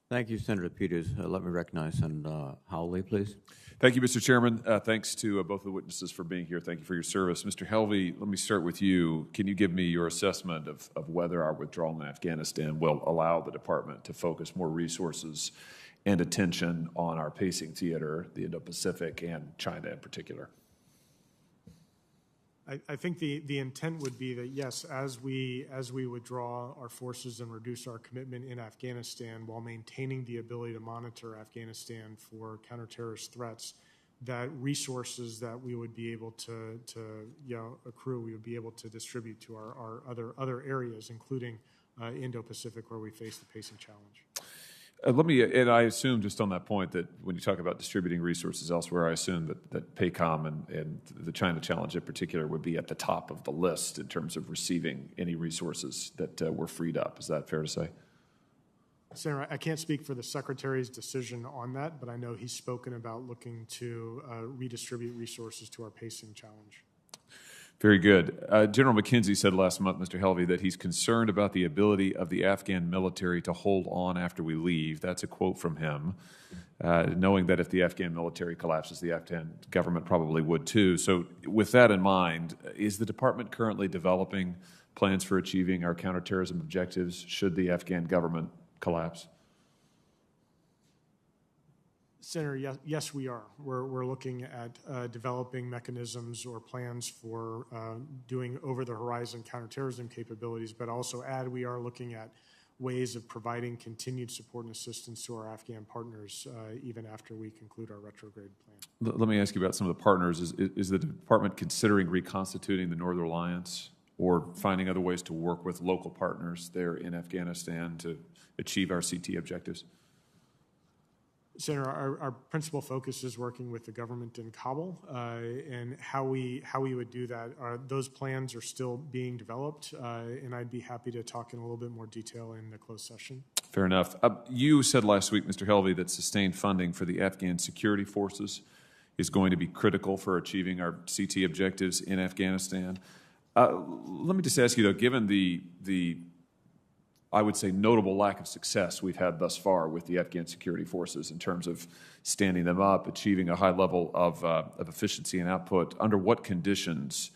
S1: Thank you, Senator Peters. Let me recognize Senator Howley, please.
S16: Thank you, Mr. Chairman. Thanks to both of the witnesses for being here. Thank you for your service. Mr. Helvey, let me start with you. Can you give me your assessment of whether our withdrawal in Afghanistan will allow the department to focus more resources and attention on our pacing theater, the Indo-Pacific, and China in particular?
S3: I think the intent would be that, yes, as we withdraw our forces and reduce our commitment in Afghanistan while maintaining the ability to monitor Afghanistan for counterterrorist threats, that resources that we would be able to accrue, we would be able to distribute to our other areas, including Indo-Pacific, where we face the pacing challenge.
S16: And I assume, just on that point, that when you talk about distributing resources elsewhere, I assume that PACOM and the China challenge in particular would be at the top of the list in terms of receiving any resources that were freed up. Is that fair to say?
S3: Senator, I can't speak for the Secretary's decision on that, but I know he's spoken about looking to redistribute resources to our pacing challenge.
S16: Very good. General McKenzie said last month, Mr. Helvey, that he's concerned about the ability of the Afghan military to hold on after we leave. That's a quote from him, knowing that if the Afghan military collapses, the Afghan government probably would too. So with that in mind, is the department currently developing plans for achieving our counterterrorism objectives should the Afghan government collapse?
S3: Senator, yes, we are. We're looking at developing mechanisms or plans for doing over-the-horizon counterterrorism capabilities, but also we are looking at ways of providing continued support and assistance to our Afghan partners even after we conclude our retrograde plan.
S16: Let me ask you about some of the partners. Is the department considering reconstituting the Northern Alliance or finding other ways to work with local partners there in Afghanistan to achieve our CT objectives?
S3: Senator, our principal focus is working with the government in Kabul, and how we would do that. Those plans are still being developed, and I'd be happy to talk in a little bit more detail in the closed session.
S16: Fair enough. You said last week, Mr. Helvey, that sustained funding for the Afghan security forces is going to be critical for achieving our CT objectives in Afghanistan. Let me just ask you, though, given the I would say, notable lack of success we've had thus far with the Afghan security forces in terms of standing them up, achieving a high level of efficiency and output. Under what conditions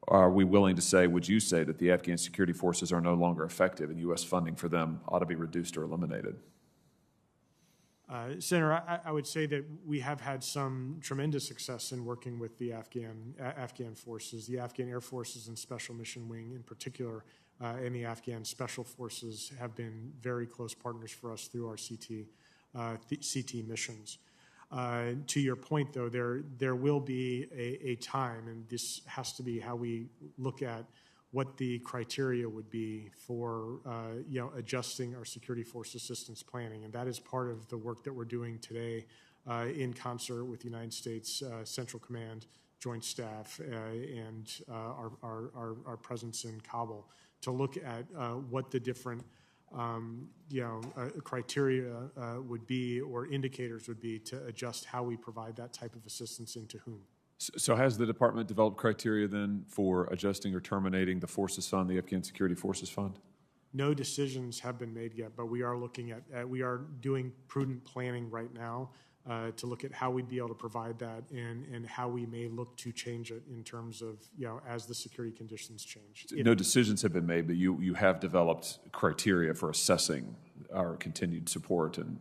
S16: are we willing to say, would you say, that the Afghan security forces are no longer effective and U.S. funding for them ought to be reduced or eliminated?
S3: Senator, I would say that we have had some tremendous success in working with the Afghan forces, the Afghan Air Forces and Special Mission Wing in particular, and the Afghan Special Forces have been very close partners for us through our CT missions. To your point, though, there will be a time, and this has to be how we look at what the criteria would be for adjusting our security force assistance planning, and that is part of the work that we're doing today in concert with the United States Central Command, Joint Staff, and our presence in Kabul, to look at what the different criteria would be or indicators would be to adjust how we provide that type of assistance and to whom.
S16: So has the department developed criteria then for adjusting or terminating the Forces Fund, the Afghan Security Forces Fund?
S3: No decisions have been made yet, but we are looking at we are doing prudent planning right now to look at how we'd be able to provide that and how we may look to change it in terms of, as the security conditions change.
S16: No decisions have been made, but you have developed criteria for assessing our continued support and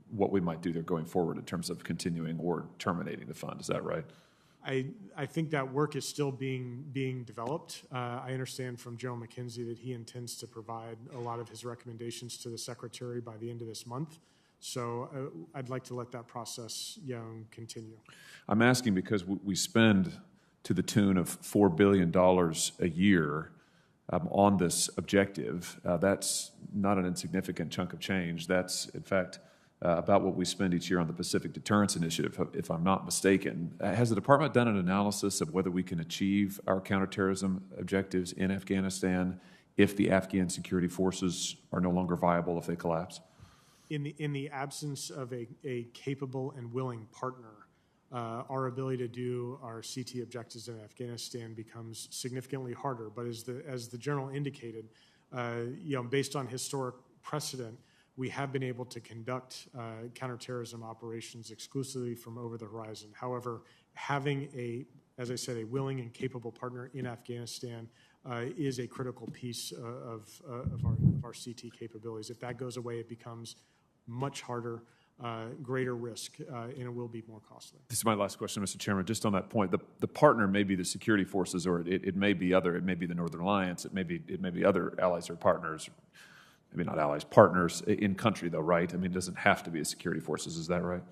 S16: what we might do there going forward in terms of continuing or terminating the fund. Is that right?
S3: I think that work is still being developed. I understand from General McKenzie that he intends to provide a lot of his recommendations to the Secretary by the end of this month. So I'd like to let that process continue.
S16: I'm asking because we spend to the tune of $4 billion a year on this objective. That's not an insignificant chunk of change. That's, in fact, about what we spend each year on the Pacific Deterrence Initiative, if I'm not mistaken. Has the department done an analysis of whether we can achieve our counterterrorism objectives in Afghanistan if the Afghan security forces are no longer viable, if they collapse?
S3: In the absence of a capable and willing partner, our ability to do our CT objectives in Afghanistan becomes significantly harder. But as the general indicated, based on historic precedent, we have been able to conduct counterterrorism operations exclusively from over the horizon. However, having as I said, a willing and capable partner in Afghanistan is a critical piece of our CT capabilities. If that goes away, it becomes much harder, greater risk, and it will be more costly.
S16: This is my last question, Mr. Chairman. Just on that point, the partner may be the security forces, or it may be other. It may be the Northern Alliance. It may be other allies or partners. Maybe not allies, partners in country, though, right? I mean, it doesn't have to be the security forces. Is that right?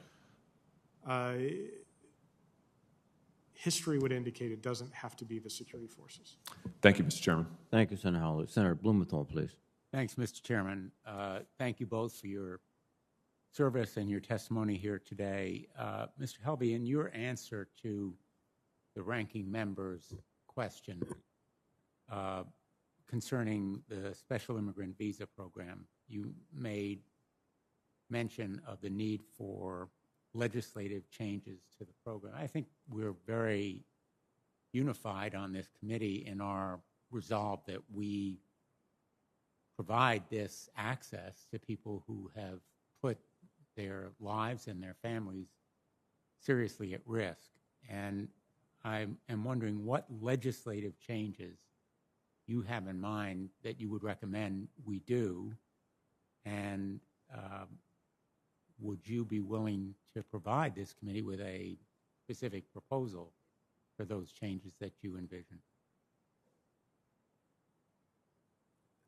S3: History would indicate it doesn't have to be the security forces.
S16: Thank you, Mr. Chairman.
S1: Thank you, Senator Hawley. Senator Blumenthal, please.
S17: Thanks, Mr. Chairman. Thank you both for your service and your testimony here today. Mr. Helby, in your answer to the ranking member's question concerning the Special Immigrant Visa Program, you made mention of the need for legislative changes to the program. I think we're very unified on this committee in our resolve that we provide this access to people who have put their lives and their families seriously at risk. And I am wondering what legislative changes you have in mind that you would recommend we do, and would you be willing to provide this committee with a specific proposal for those changes that you envision?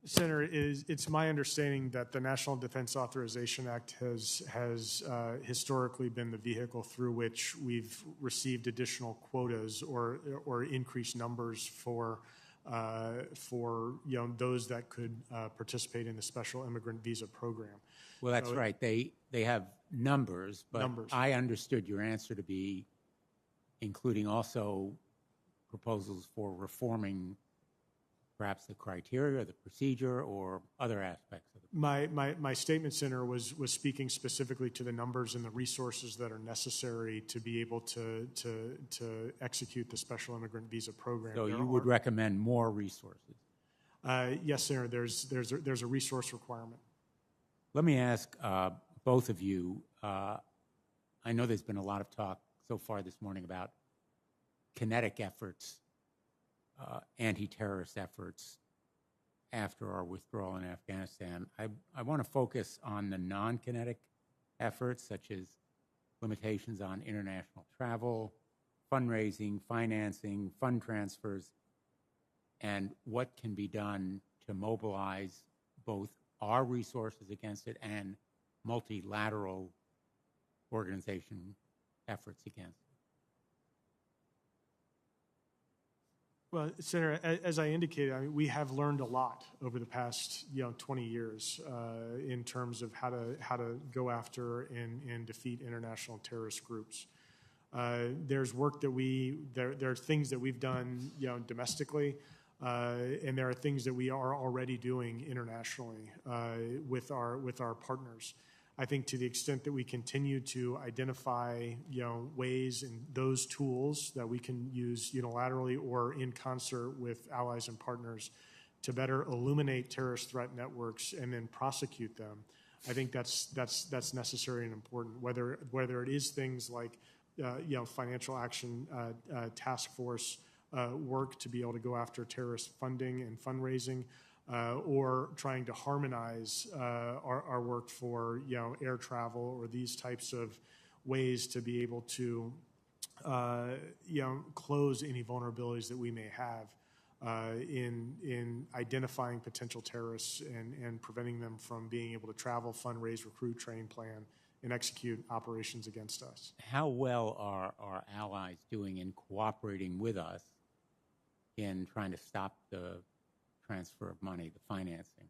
S3: Senator, it's my understanding that the National Defense Authorization Act has historically been the vehicle through which we've received additional quotas or increased numbers for those that could participate in the Special Immigrant Visa Program.
S17: Well, that's right. They have numbers, but I understood your answer to be including also proposals for reforming perhaps the criteria, the procedure, or other aspects of it.
S3: My statement, Senator, was speaking specifically to the numbers and the resources that are necessary to be able to execute the Special Immigrant Visa Program.
S17: So you would recommend more resources?
S3: Yes, Senator. There's a resource requirement.
S17: Let me ask both of you. I know there's been a lot of talk so far this morning about kinetic efforts, anti-terrorist efforts after our withdrawal in Afghanistan. I want to focus on the non-kinetic efforts, such as limitations on international travel, fundraising, financing, fund transfers, and what can be done to mobilize both our resources against it and multilateral organization efforts against it.
S3: Well, Senator, as I indicated, we have learned a lot over the past 20 years in terms of how to go after and defeat international terrorist groups. There's work that there are things that we've done domestically, and there are things that we are already doing internationally with our partners. I think to the extent that we continue to identify, ways and those tools that we can use unilaterally or in concert with allies and partners to better illuminate terrorist threat networks and then prosecute them, I think that's necessary and important. Whether it is things like, financial action task force work to be able to go after terrorist funding and fundraising, or trying to harmonize our work for air travel or these types of ways to be able to close any vulnerabilities that we may have in identifying potential terrorists and preventing them from being able to travel, fundraise, recruit, train, plan, and execute operations against us.
S17: How well are our allies doing in cooperating with us in trying to stop the transfer of money, the financing?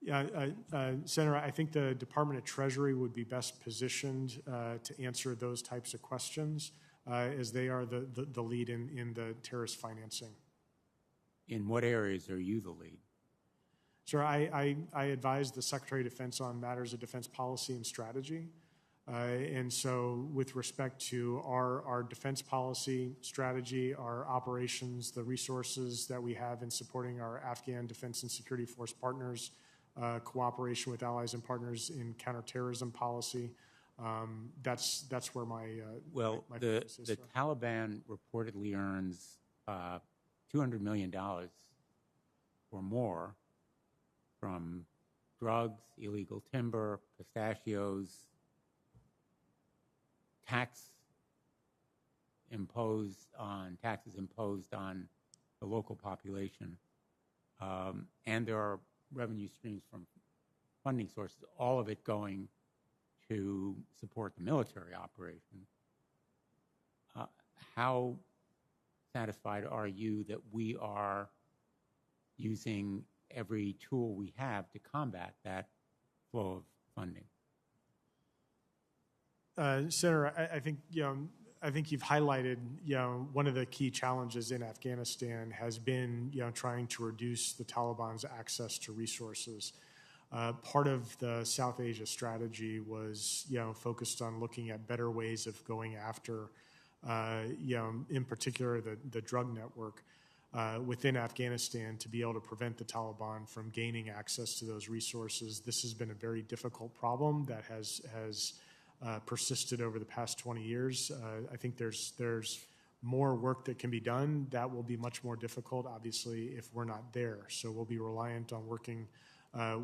S3: Senator, I think the Department of Treasury would be best positioned to answer those types of questions, as they are the lead in the terrorist financing.
S17: In what areas are you the lead?
S3: Sir, I advise the Secretary of Defense on matters of defense policy and strategy. And so with respect to our defense policy strategy, our operations, the resources that we have in supporting our Afghan defense and security force partners, cooperation with allies and partners in counterterrorism policy, that's where my my focus is.
S17: The Taliban reportedly earns $200 million or more from drugs, illegal timber, pistachios, taxes imposed on the local population, and there are revenue streams from funding sources, all of it going to support the military operation. How satisfied are you that we are using every tool we have to combat that flow of funding?
S3: Senator, I think I think you've highlighted one of the key challenges in Afghanistan has been trying to reduce the Taliban's access to resources. Part of the South Asia strategy was focused on looking at better ways of going after in particular the drug network within Afghanistan to be able to prevent the Taliban from gaining access to those resources. This has been a very difficult problem that has persisted over the past 20 years. I think there's more work that can be done. That will be much more difficult, obviously, if we're not there. So we'll be reliant on working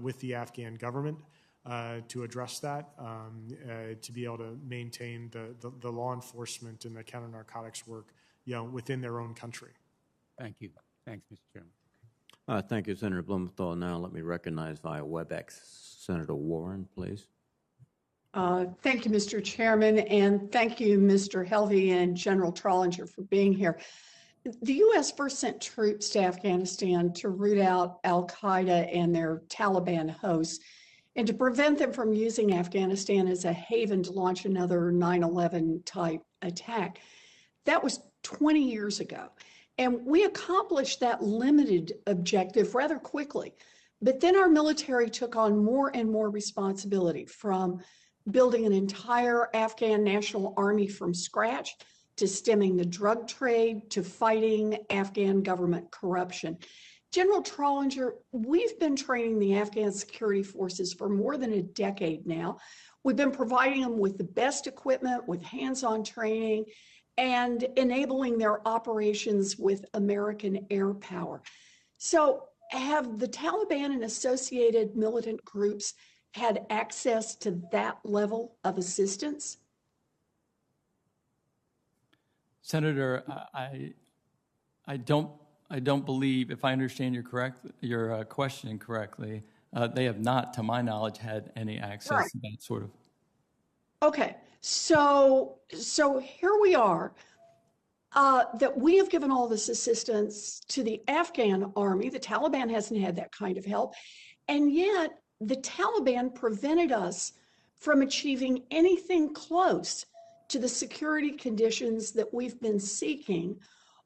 S3: with the Afghan government to address that, to be able to maintain the law enforcement and the counter-narcotics work within their own country.
S17: Thank you. Thanks, Mr. Chairman.
S1: Thank you, Senator Blumenthal. Now let me recognize via WebEx Senator Warren, please.
S18: Thank you, Mr. Chairman, and thank you, Mr. Helvey and General Trollinger for being here. The U.S. first sent troops to Afghanistan to root out al-Qaeda and their Taliban hosts and to prevent them from using Afghanistan as a haven to launch another 9/11 type attack. That was 20 years ago. And we accomplished that limited objective rather quickly. But then our military took on more and more responsibility, from building an entire Afghan national army from scratch, to stemming the drug trade, to fighting Afghan government corruption. General Trollinger, we've been training the Afghan security forces for more than a decade now. We've been providing them with the best equipment, with hands-on training, and enabling their operations with American air power. So have the Taliban and associated militant groups had access to that level of assistance?
S4: Senator, I don't believe, if I understand your question correctly, they have not, to my knowledge, had any access to that sort of.
S18: Okay, so here we are, that we have given all this assistance to the Afghan army. The Taliban hasn't had that kind of help, and yet the Taliban prevented us from achieving anything close to the security conditions that we've been seeking,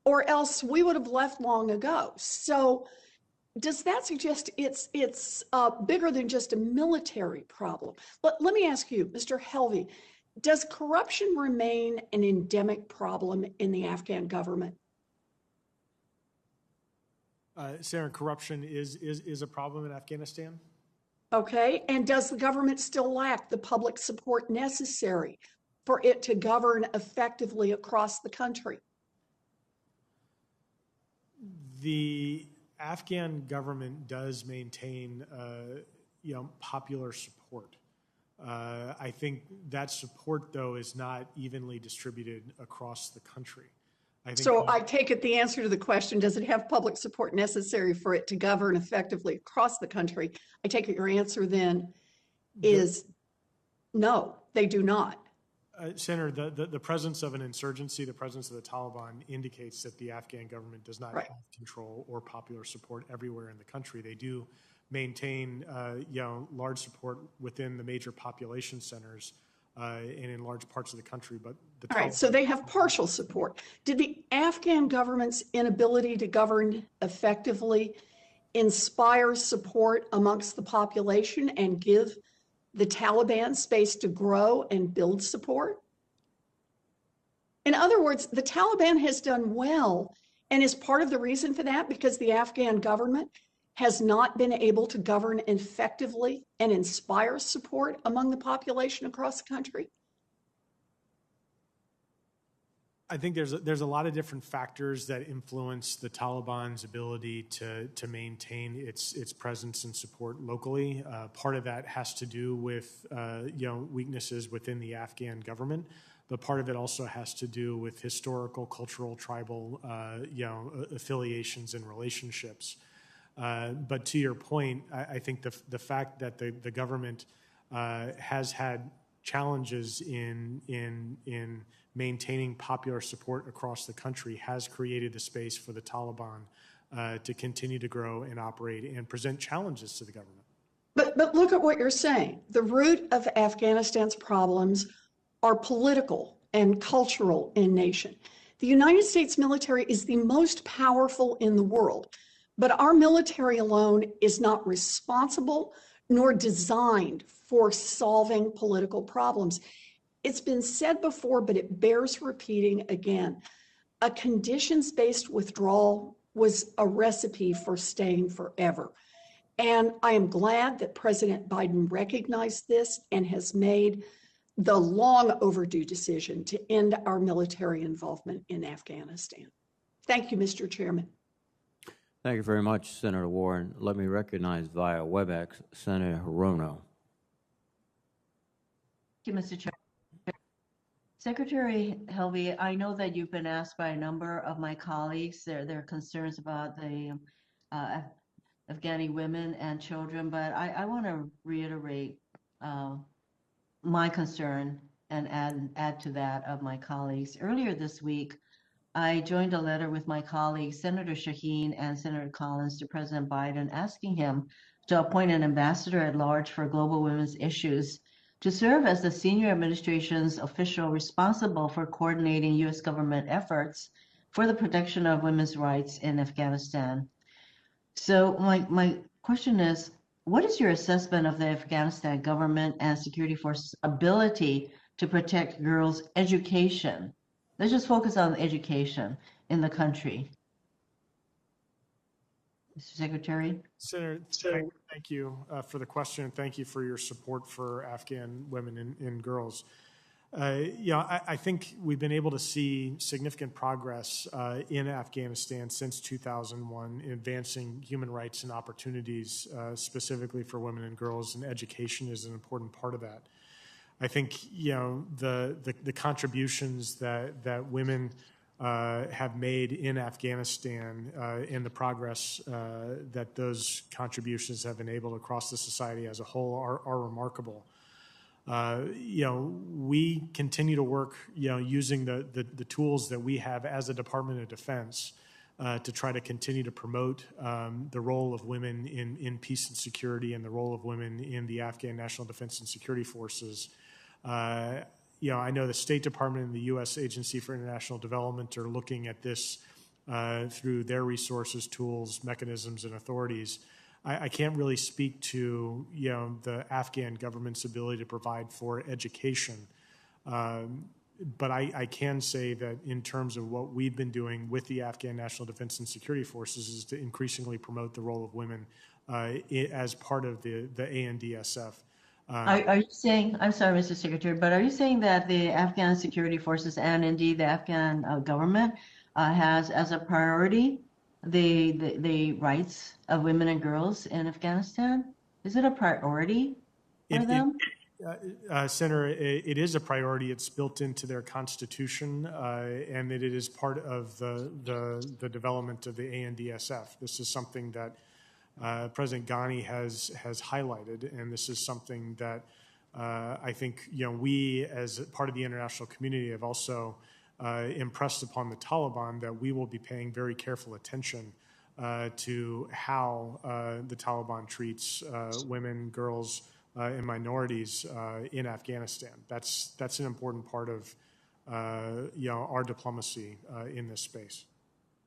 S18: or else we would have left long ago. So does that suggest it's bigger than just a military problem? Let me ask you, Mr. Helvey, does corruption remain an endemic problem in the Afghan government?
S3: Senator, corruption is a problem in Afghanistan.
S18: Okay, and does the government still lack the public support necessary for it to govern effectively across the country?
S3: The Afghan government does maintain, popular support. I think that support, though, is not evenly distributed across the country. I take it the answer to the question, does it have public support necessary for it to govern effectively across the country? I take it your answer then is no, they do not. Senator, the presence of an insurgency, the presence of the Taliban indicates that the Afghan government does not have control or popular support everywhere in the country. They do maintain, large support within the major population centers and in large parts of the country. But
S18: all right, so they have partial support. Did the Afghan government's inability to govern effectively inspire support amongst the population and give the Taliban space to grow and build support? In other words, the Taliban has done well, and is part of the reason for that because the Afghan government has not been able to govern effectively and inspire support among the population across the country?
S3: I think there's a lot of different factors that influence the Taliban's ability to maintain its presence and support locally. Part of that has to do with weaknesses within the Afghan government, but part of it also has to do with historical, cultural, tribal affiliations and relationships. But to your point, I think the fact that the government has had challenges in maintaining popular support across the country has created the space for the Taliban to continue to grow and operate and present challenges to the government.
S18: But look at what you're saying. The root of Afghanistan's problems are political and cultural in nation. The United States military is the most powerful in the world, but our military alone is not responsible nor designed for solving political problems. It's been said before, but it bears repeating again. A conditions-based withdrawal was a recipe for staying forever. And I am glad that President Biden recognized this and has made the long overdue decision to end our military involvement in Afghanistan. Thank you, Mr. Chairman.
S1: Thank you very much, Senator Warren. Let me recognize via WebEx Senator Hirono.
S19: Thank you, Mr. Chair. Secretary Helvey, I know that you've been asked by a number of my colleagues their concerns about the Afghani women and children, but I want to reiterate my concern and add to that of my colleagues. Earlier this week, I joined a letter with my colleagues, Senator Shaheen and Senator Collins, to President Biden, asking him to appoint an ambassador at large for global women's issues to serve as the senior administration's official responsible for coordinating U.S. government efforts for the protection of women's rights in Afghanistan. So my question is, what is your assessment of the Afghanistan government and security forces' ability to protect girls' education? Let's just focus on education in the country. Mr. Secretary?
S3: Senator, thank you for the question. Thank you for your support for Afghan women and girls. I think we've been able to see significant progress in Afghanistan since 2001 in advancing human rights and opportunities specifically for women and girls, and education is an important part of that. I think the contributions that women have made in Afghanistan and the progress that those contributions have enabled across the society as a whole are remarkable. We continue to work, using the tools that we have as a Department of Defense to try to continue to promote the role of women in peace and security and the role of women in the Afghan National Defense and Security Forces. I know the State Department and the U.S. Agency for International Development are looking at this through their resources, tools, mechanisms, and authorities. I can't really speak to the Afghan government's ability to provide for education, but I can say that in terms of what we've been doing with the Afghan National Defense and Security Forces is to increasingly promote the role of women as part of the ANDSF.
S19: Are you saying, I'm sorry, Mr. Secretary, but are you saying that the Afghan security forces and indeed the Afghan government has as a priority the rights of women and girls in Afghanistan? Is it a priority for them?
S3: Senator, it is a priority. It's built into their constitution, and it is part of the development of the ANDSF. This is something that President Ghani has highlighted, and this is something that I think we, as part of the international community, have also impressed upon the Taliban that we will be paying very careful attention to how the Taliban treats women, girls, and minorities in Afghanistan. That's an important part of our diplomacy in this space.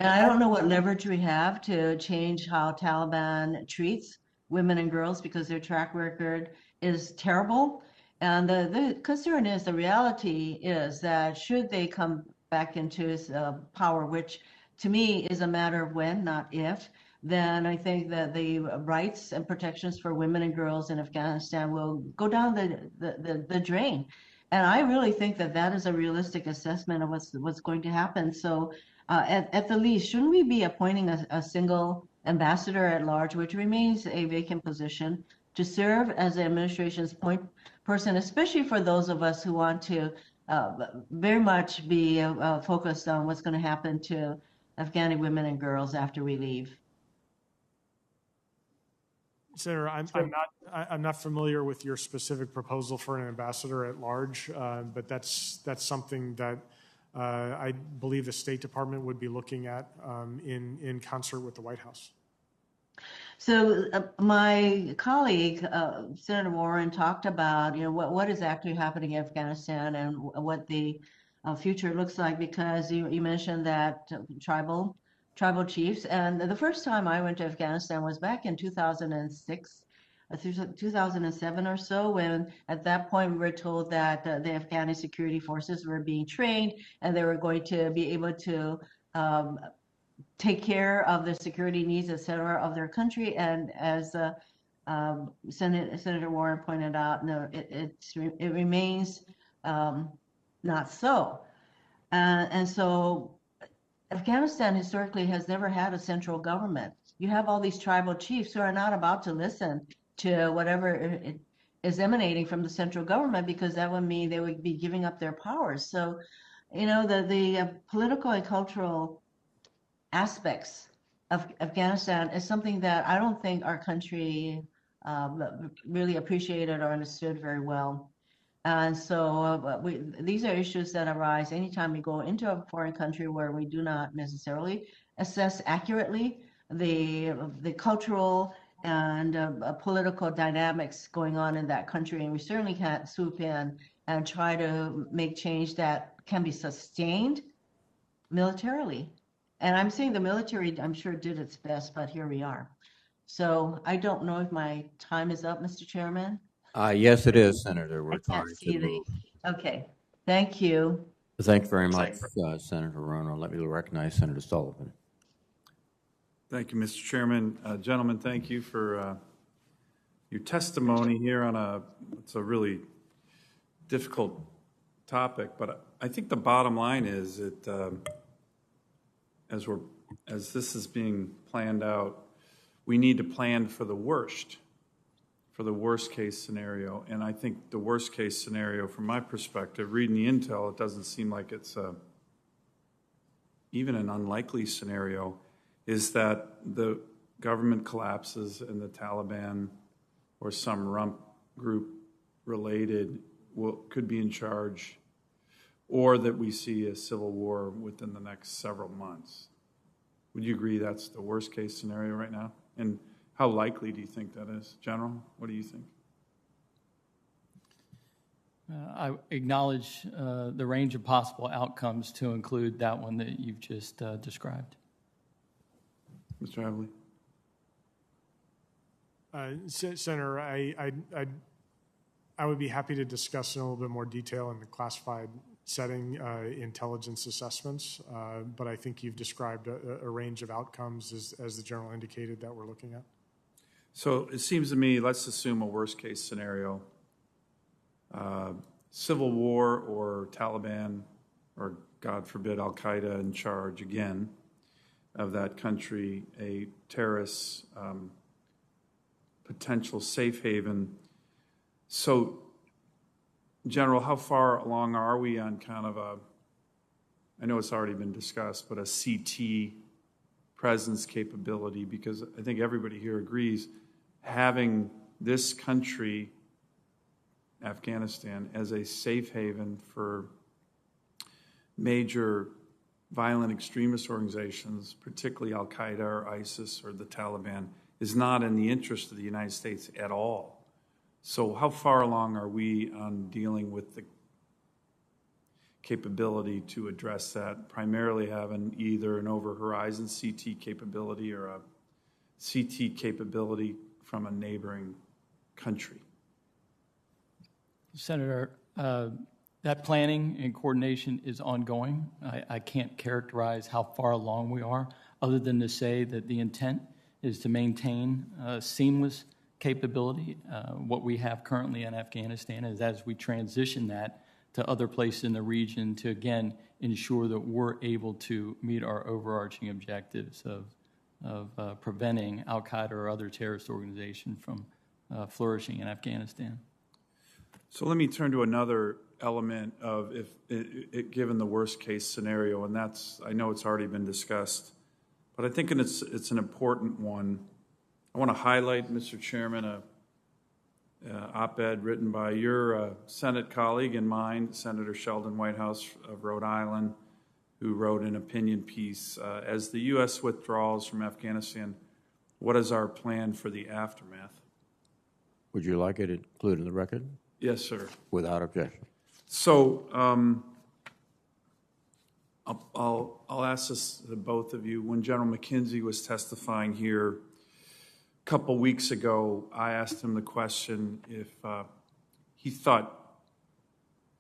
S19: And I don't know what leverage we have to change how Taliban treats women and girls, because their track record is terrible. And the concern is, the reality is that should they come back into power, which to me is a matter of when, not if, then I think that the rights and protections for women and girls in Afghanistan will go down the drain. And I really think that that is a realistic assessment of what's going to happen. So at the least, shouldn't we be appointing a single ambassador at large, which remains a vacant position, to serve as the administration's point person, especially for those of us who want to very much be focused on what's going to happen to Afghani women and girls after we leave?
S3: Senator, I'm not familiar with your specific proposal for an ambassador at large, but that's something that I believe the State Department would be looking at in concert with the White House.
S19: So my colleague, Senator Warren, talked about what is actually happening in Afghanistan and what the future looks like, because you mentioned that tribal chiefs. And the first time I went to Afghanistan was back in 2006, 2007 or so, when at that point we were told that the Afghani security forces were being trained and they were going to be able to take care of the security needs, et cetera, of their country. And as Senator Warren pointed out, no, it remains not so. And so Afghanistan historically has never had a central government. You have all these tribal chiefs who are not about to listen to whatever is emanating from the central government, because that would mean they would be giving up their powers. So, the political and cultural aspects of Afghanistan is something that I don't think our country really appreciated or understood very well. And so these are issues that arise anytime we go into a foreign country where we do not necessarily assess accurately the cultural and political dynamics going on in that country. And we certainly can't swoop in and try to make change that can be sustained militarily. And I'm saying the military, I'm sure, did its best, but here we are. So I don't know if my time is up, Mr. Chairman.
S1: Yes, it is, Senator. We're
S19: I
S1: trying
S19: can't
S1: to
S19: see
S1: move.
S19: Okay, thank you.
S1: Thank you very much, Senator Rono. Let me recognize Senator Sullivan.
S20: Thank you, Mr. Chairman. Gentlemen, thank you for your testimony here on it's a really difficult topic, but I think the bottom line is that as this is being planned out, we need to plan for the worst case scenario. And I think the worst case scenario, from my perspective, reading the intel, it doesn't seem like it's even an unlikely scenario, is that the government collapses and the Taliban or some rump group related could be in charge, or that we see a civil war within the next several months. Would you agree that's the worst case scenario right now? And how likely do you think that is? General, what do you think?
S4: I acknowledge the range of possible outcomes to include that one that you've just described.
S20: Mr. Havley?
S3: Senator, I would be happy to discuss in a little bit more detail in the classified setting intelligence assessments, but I think you've described a range of outcomes as the General indicated that we're looking at.
S20: So it seems to me, let's assume a worst case scenario, civil war or Taliban, or God forbid, Al-Qaeda in charge again of that country, a terrorist potential safe haven. So, General, how far along are we on kind of I know it's already been discussed, but a CT presence capability? Because I think everybody here agrees having this country, Afghanistan, as a safe haven for major violent extremist organizations, particularly Al-Qaeda or ISIS or the Taliban, is not in the interest of the United States at all. So how far along are we on dealing with the capability to address that, primarily having either an over-horizon CT capability or a CT capability from a neighboring country?
S4: Senator, that planning and coordination is ongoing. I can't characterize how far along we are, other than to say that the intent is to maintain seamless capability. What we have currently in Afghanistan is as we transition that to other places in the region to, again, ensure that we're able to meet our overarching objectives of preventing Al-Qaeda or other terrorist organizations from flourishing in Afghanistan.
S20: So let me turn to another element of given the worst case scenario, and that's, I know it's already been discussed, but I think it's an important one. I want to highlight, Mr. Chairman, a op-ed written by your Senate colleague and mine, Senator Sheldon Whitehouse of Rhode Island, who wrote an opinion piece. As the U.S. withdraws from Afghanistan, what is our plan for the aftermath?
S1: Would you like it included in the record?
S20: Yes, sir.
S1: Without objection.
S20: So I'll ask this to both of you. When General McKenzie was testifying here a couple weeks ago, I asked him the question if he thought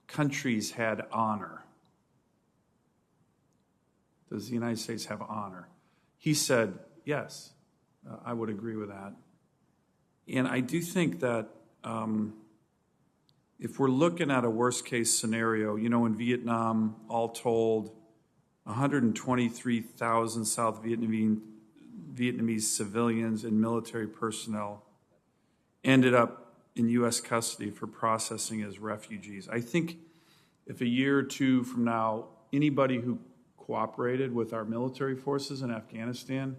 S20: countries had honor. Does the United States have honor? He said, yes, I would agree with that. And I do think that if we're looking at a worst case scenario, you know, in Vietnam, all told, 123,000 South Vietnamese civilians and military personnel ended up in U.S. custody for processing as refugees. I think if a year or two from now, anybody who cooperated with our military forces in Afghanistan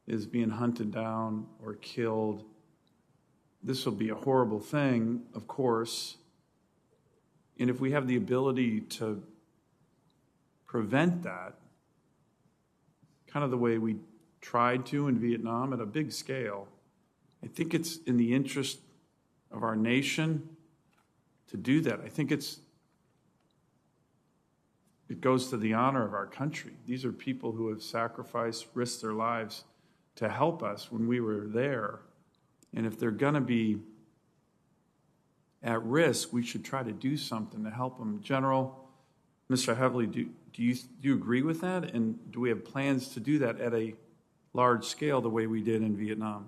S20: is being hunted down or killed, this will be a horrible thing, of course. And if we have the ability to prevent that, kind of the way we tried to in Vietnam at a big scale, I think it's in the interest of our nation to do that. I think it goes to the honor of our country. These are people who have sacrificed, risked their lives to help us when we were there. And if they're going to be at risk, we should try to do something to help them. General, Mr. Heavily, do you agree with that? And do we have plans to do that at a large scale the way we did in Vietnam?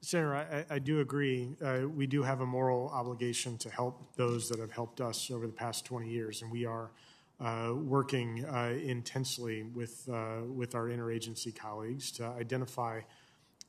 S3: Senator, I do agree. We do have a moral obligation to help those that have helped us over the past 20 years, and we are working intensely with our interagency colleagues to identify,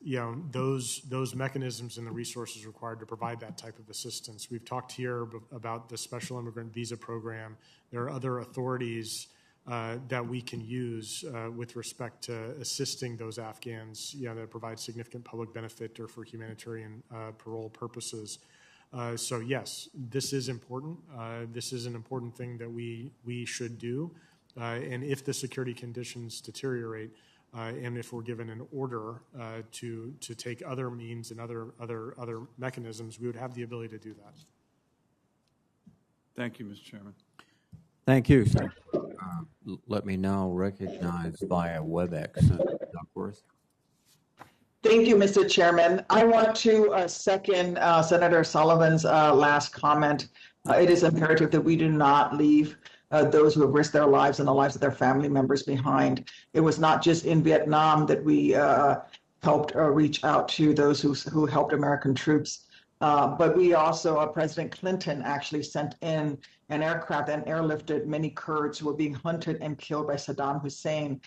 S3: you know, those mechanisms and the resources required to provide that type of assistance. We've talked here about the Special Immigrant Visa Program. There are other authorities that we can use with respect to assisting those Afghans, you know, that provide significant public benefit or for humanitarian parole purposes. So yes, this is important. This is an important thing that we should do. And if the security conditions deteriorate, and if we're given an order to take other means and other mechanisms, we would have the ability to do that.
S20: Thank you, Mr. Chairman.
S1: Thank you, sir. Let me now recognize via WebEx Duckworth.
S21: Thank you, Mr. Chairman. I want to second Senator Sullivan's last comment. It is imperative that we do not leave those who have risked their lives and the lives of their family members behind. It was not just in Vietnam that we helped reach out to those who helped American troops, but we also, President Clinton actually sent in an aircraft and airlifted many Kurds who were being hunted and killed by Saddam Hussein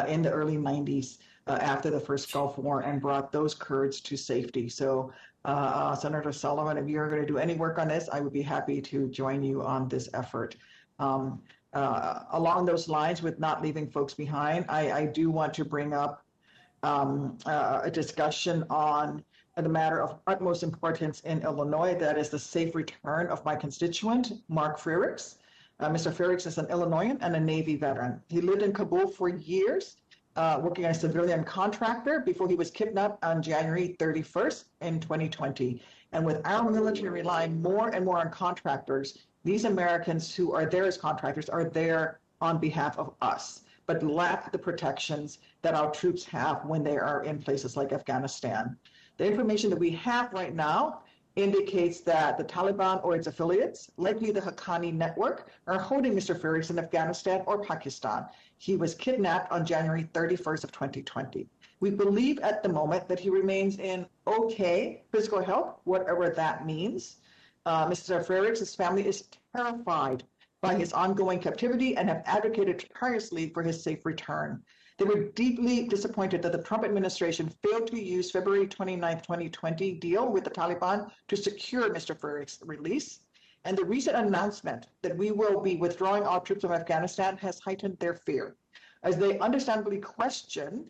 S21: in the early 90s after the first Gulf War, and brought those Kurds to safety. So Senator Sullivan, if you're going to do any work on this, I would be happy to join you on this effort. Along those lines, with not leaving folks behind, I do want to bring up a discussion on the matter of utmost importance in Illinois, that is the safe return of my constituent, Mark Frerichs. Mr. Frerichs is an Illinoisan and a Navy veteran. He lived in Kabul for years, working as a civilian contractor before he was kidnapped on January 31st in 2020. And with our military relying more and more on contractors, these Americans who are there as contractors are there on behalf of us, but lack the protections that our troops have when they are in places like Afghanistan. The information that we have right now indicates that the Taliban or its affiliates, likely the Haqqani network, are holding Mr. Frerichs in Afghanistan or Pakistan. He was kidnapped on January 31st of 2020. We believe at the moment that he remains in okay physical health, whatever that means. Mr. Frerichs' family is terrified by his ongoing captivity and have advocated tirelessly for his safe return. They were deeply disappointed that the Trump administration failed to use February 29, 2020 deal with the Taliban to secure Mr. Frerichs' release. And the recent announcement that we will be withdrawing our troops from Afghanistan has heightened their fear, as they understandably question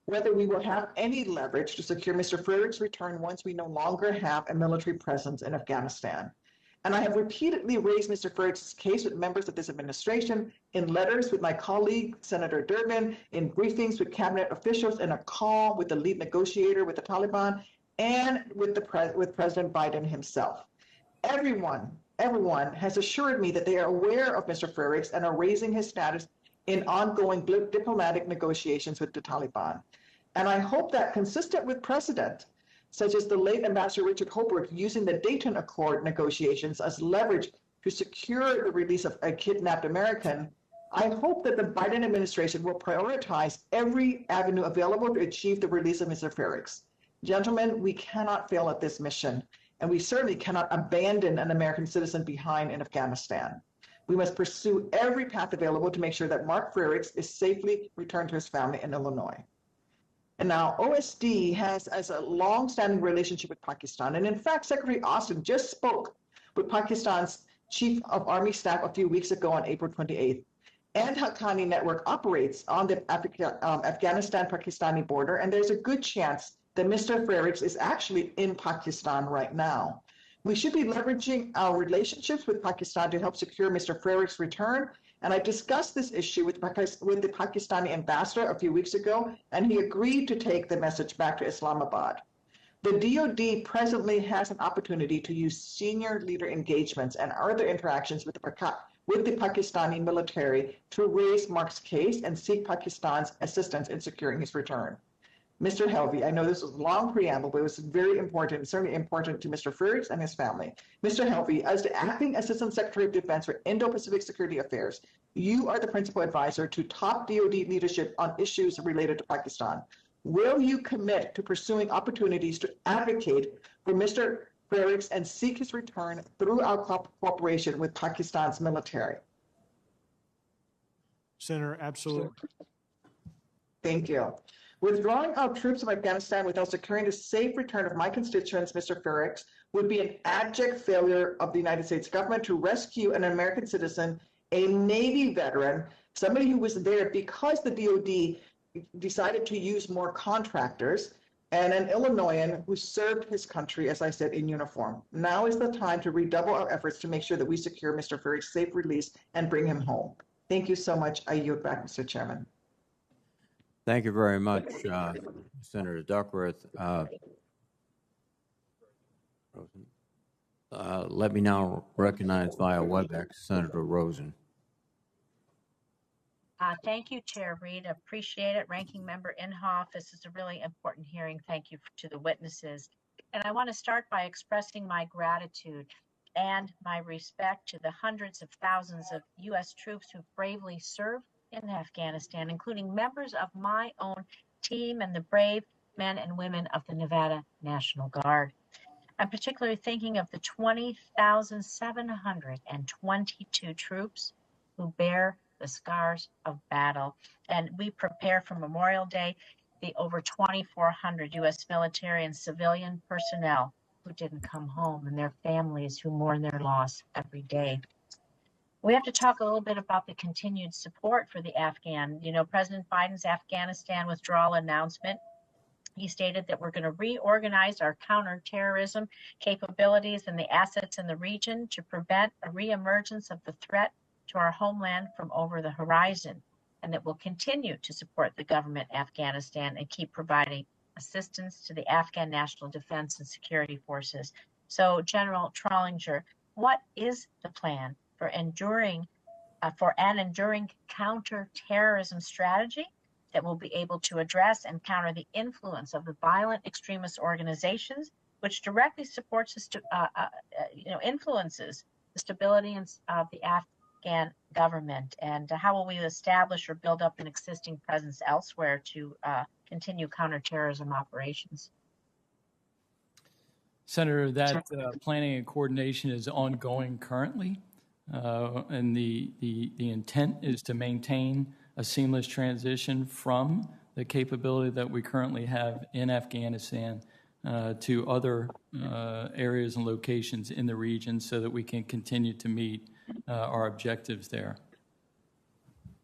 S21: whether we will have any leverage to secure Mr. Frerichs' return once we no longer have a military presence in Afghanistan. And I have repeatedly raised Mr. Frerichs' case with members of this administration, in letters with my colleague, Senator Durbin, in briefings with cabinet officials, in a call with the lead negotiator with the Taliban, and with President Biden himself. Everyone has assured me that they are aware of Mr. Frerichs and are raising his status in ongoing diplomatic negotiations with the Taliban. And I hope that, consistent with precedent, such as the late Ambassador Richard Holbrooke using the Dayton Accord negotiations as leverage to secure the release of a kidnapped American, I hope that the Biden administration will prioritize every avenue available to achieve the release of Mr. Frerichs. Gentlemen, we cannot fail at this mission, and we certainly cannot abandon an American citizen behind in Afghanistan. We must pursue every path available to make sure that Mark Frerichs is safely returned to his family in Illinois. And now OSD has a long-standing relationship with Pakistan. And in fact, Secretary Austin just spoke with Pakistan's Chief of Army Staff a few weeks ago on April 28th. And Haqqani network operates on the Afghanistan-Pakistani border, and there's a good chance that Mr. Frerichs is actually in Pakistan right now. We should be leveraging our relationships with Pakistan to help secure Mr. Frerichs' return. And I discussed this issue with the Pakistani ambassador a few weeks ago, and he agreed to take the message back to Islamabad. The DoD presently has an opportunity to use senior leader engagements and other interactions with the Pakistani military to raise Mark's case and seek Pakistan's assistance in securing his return. Mr. Helvey, I know this was a long preamble, but it was very important, certainly important to Mr. Frerichs and his family. Mr. Helvey, as the Acting Assistant Secretary of Defense for Indo-Pacific Security Affairs, you are the principal advisor to top DoD leadership on issues related to Pakistan. Will you commit to pursuing opportunities to advocate for Mr. Frerichs and seek his return through our cooperation with Pakistan's military?
S3: Senator, absolutely.
S21: Thank you. Withdrawing our troops from Afghanistan without securing the safe return of my constituents, Mr. Frerichs, would be an abject failure of the United States government to rescue an American citizen, a Navy veteran, somebody who was there because the DoD decided to use more contractors, and an Illinoisan who served his country, as I said, in uniform. Now is the time to redouble our efforts to make sure that we secure Mr. Frerichs' safe release and bring him home. Thank you so much. I yield back, Mr. Chairman.
S1: Thank you very much, Senator Duckworth. Let me now recognize via WebEx Senator Rosen.
S2: Thank you, Chair Reed. Appreciate it. Ranking Member Inhofe, this is a really important hearing. Thank you to the witnesses. And I want to start by expressing my gratitude and my respect to the hundreds of thousands of U.S. troops who bravely served in Afghanistan, including members of my own team and the brave men and women of the Nevada National Guard. I'm particularly thinking of the 20,722 troops who bear the scars of battle. And we prepare for Memorial Day the over 2,400 U.S. military and civilian personnel who didn't come home and their families who mourn their loss every day. We have to talk a little bit about the continued support for the Afghan. You know, President Biden's Afghanistan withdrawal announcement, he stated that we're going to reorganize our counterterrorism capabilities and the assets in the region to prevent a reemergence of the threat to our homeland from over the horizon, and that will continue to support the government of Afghanistan and keep providing assistance to the Afghan National Defense and Security Forces. So, General Trollinger, what is the plan for an enduring counterterrorism strategy that will be able to address and counter the influence of the violent extremist organizations, which directly supports influences the stability of the Afghan government? And how will we establish or build up an existing presence elsewhere to continue counterterrorism operations?
S4: Senator, that planning and coordination is ongoing currently, and the intent is to maintain a seamless transition from the capability that we currently have in Afghanistan to other areas and locations in the region so that we can continue to meet our objectives there.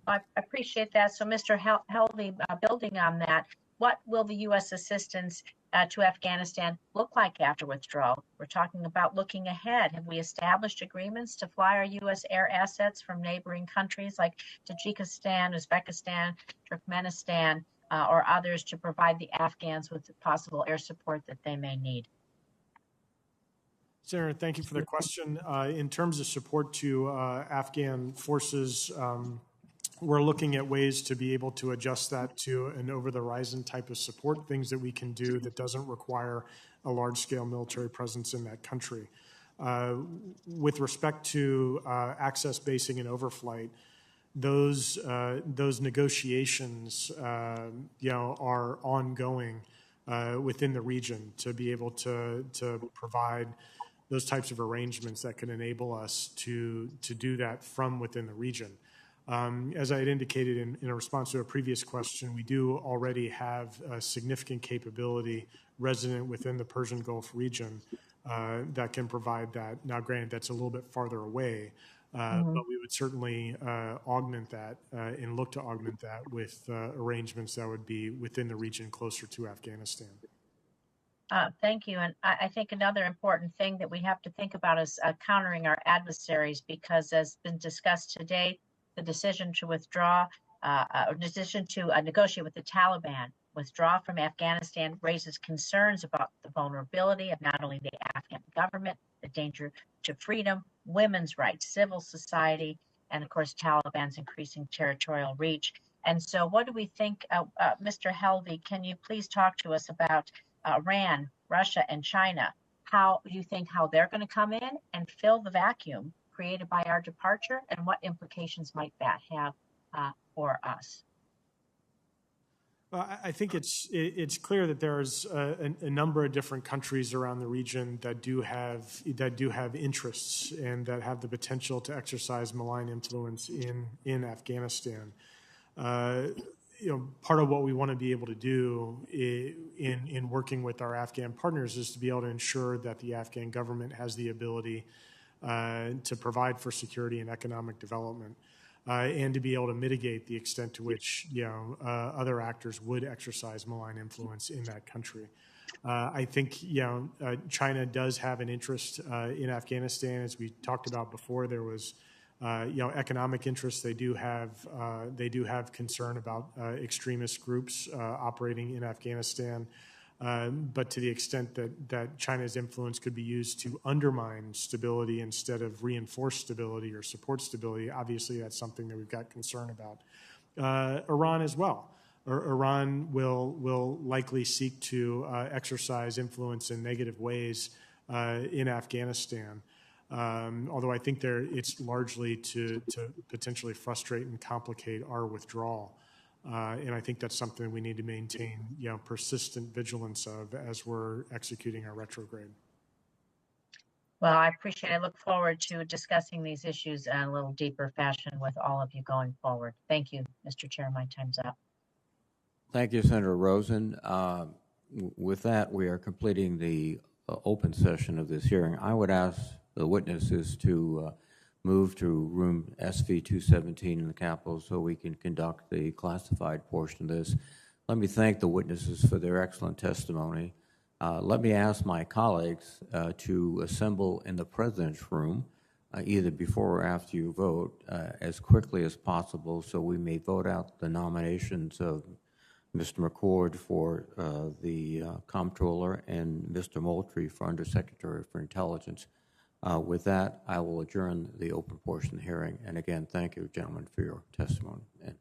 S2: I appreciate that. So, Mr. Helvey, building on that, what will the U.S. assistance to Afghanistan look like after withdrawal? We're talking about looking ahead. Have we established agreements to fly our U.S. air assets from neighboring countries like Tajikistan, Uzbekistan, Turkmenistan, or others to provide the Afghans with possible air support that they may need?
S3: Senator, thank you for the question. In terms of support to Afghan forces, we're looking at ways to be able to adjust that to an over-the-horizon type of support, things that we can do that doesn't require a large-scale military presence in that country. With respect to access basing and overflight, those negotiations, are ongoing within the region to be able to provide those types of arrangements that can enable us to do that from within the region. As I had indicated in a response to a previous question, we do already have a significant capability resident within the Persian Gulf region that can provide that. Now, granted, that's a little bit farther away, but we would certainly augment that and look to augment that with arrangements that would be within the region closer to Afghanistan.
S2: Thank you. And I think another important thing that we have to think about is countering our adversaries, because as been discussed today, the decision to withdraw, or decision to negotiate with the Taliban, withdraw from Afghanistan, raises concerns about the vulnerability of not only the Afghan government, the danger to freedom, women's rights, civil society, and of course, Taliban's increasing territorial reach. And so what do we think, Mr. Helvey, can you please talk to us about Iran, Russia, and China? How do you think how they're going to come in and fill the vacuum created by our departure, and what implications might that have for us?
S3: I think it's clear that there's a number of different countries around the region that do have interests and that have the potential to exercise malign influence in Afghanistan. Part of what we want to be able to do in working with our Afghan partners is to be able to ensure that the Afghan government has the ability to provide for security and economic development, and to be able to mitigate the extent to which other actors would exercise malign influence in that country. I think China does have an interest in Afghanistan, as we talked about before. There was economic interests. They do have concern about extremist groups operating in Afghanistan. But to the extent that China's influence could be used to undermine stability instead of reinforce stability or support stability, obviously that's something that we've got concern about. Iran as well. Iran will likely seek to exercise influence in negative ways in Afghanistan. Although I think it's largely to potentially frustrate and complicate our withdrawal. And I think that's something we need to maintain, persistent vigilance of as we're executing our retrograde.
S2: Well, I appreciate it. I look forward to discussing these issues in a little deeper fashion with all of you going forward. Thank you, Mr. Chair. My time's up.
S1: Thank you, Senator Rosen. With that, we are completing the open session of this hearing. I would ask the witnesses to move to room SV 217 in the Capitol so we can conduct the classified portion of this. Let me thank the witnesses for their excellent testimony. Let me ask my colleagues to assemble in the President's room either before or after you vote, as quickly as possible so we may vote out the nominations of Mr. McCord for the Comptroller and Mr. Moultrie for Undersecretary for Intelligence. With that, I will adjourn the open portion of the hearing. And again, thank you, gentlemen, for your testimony. And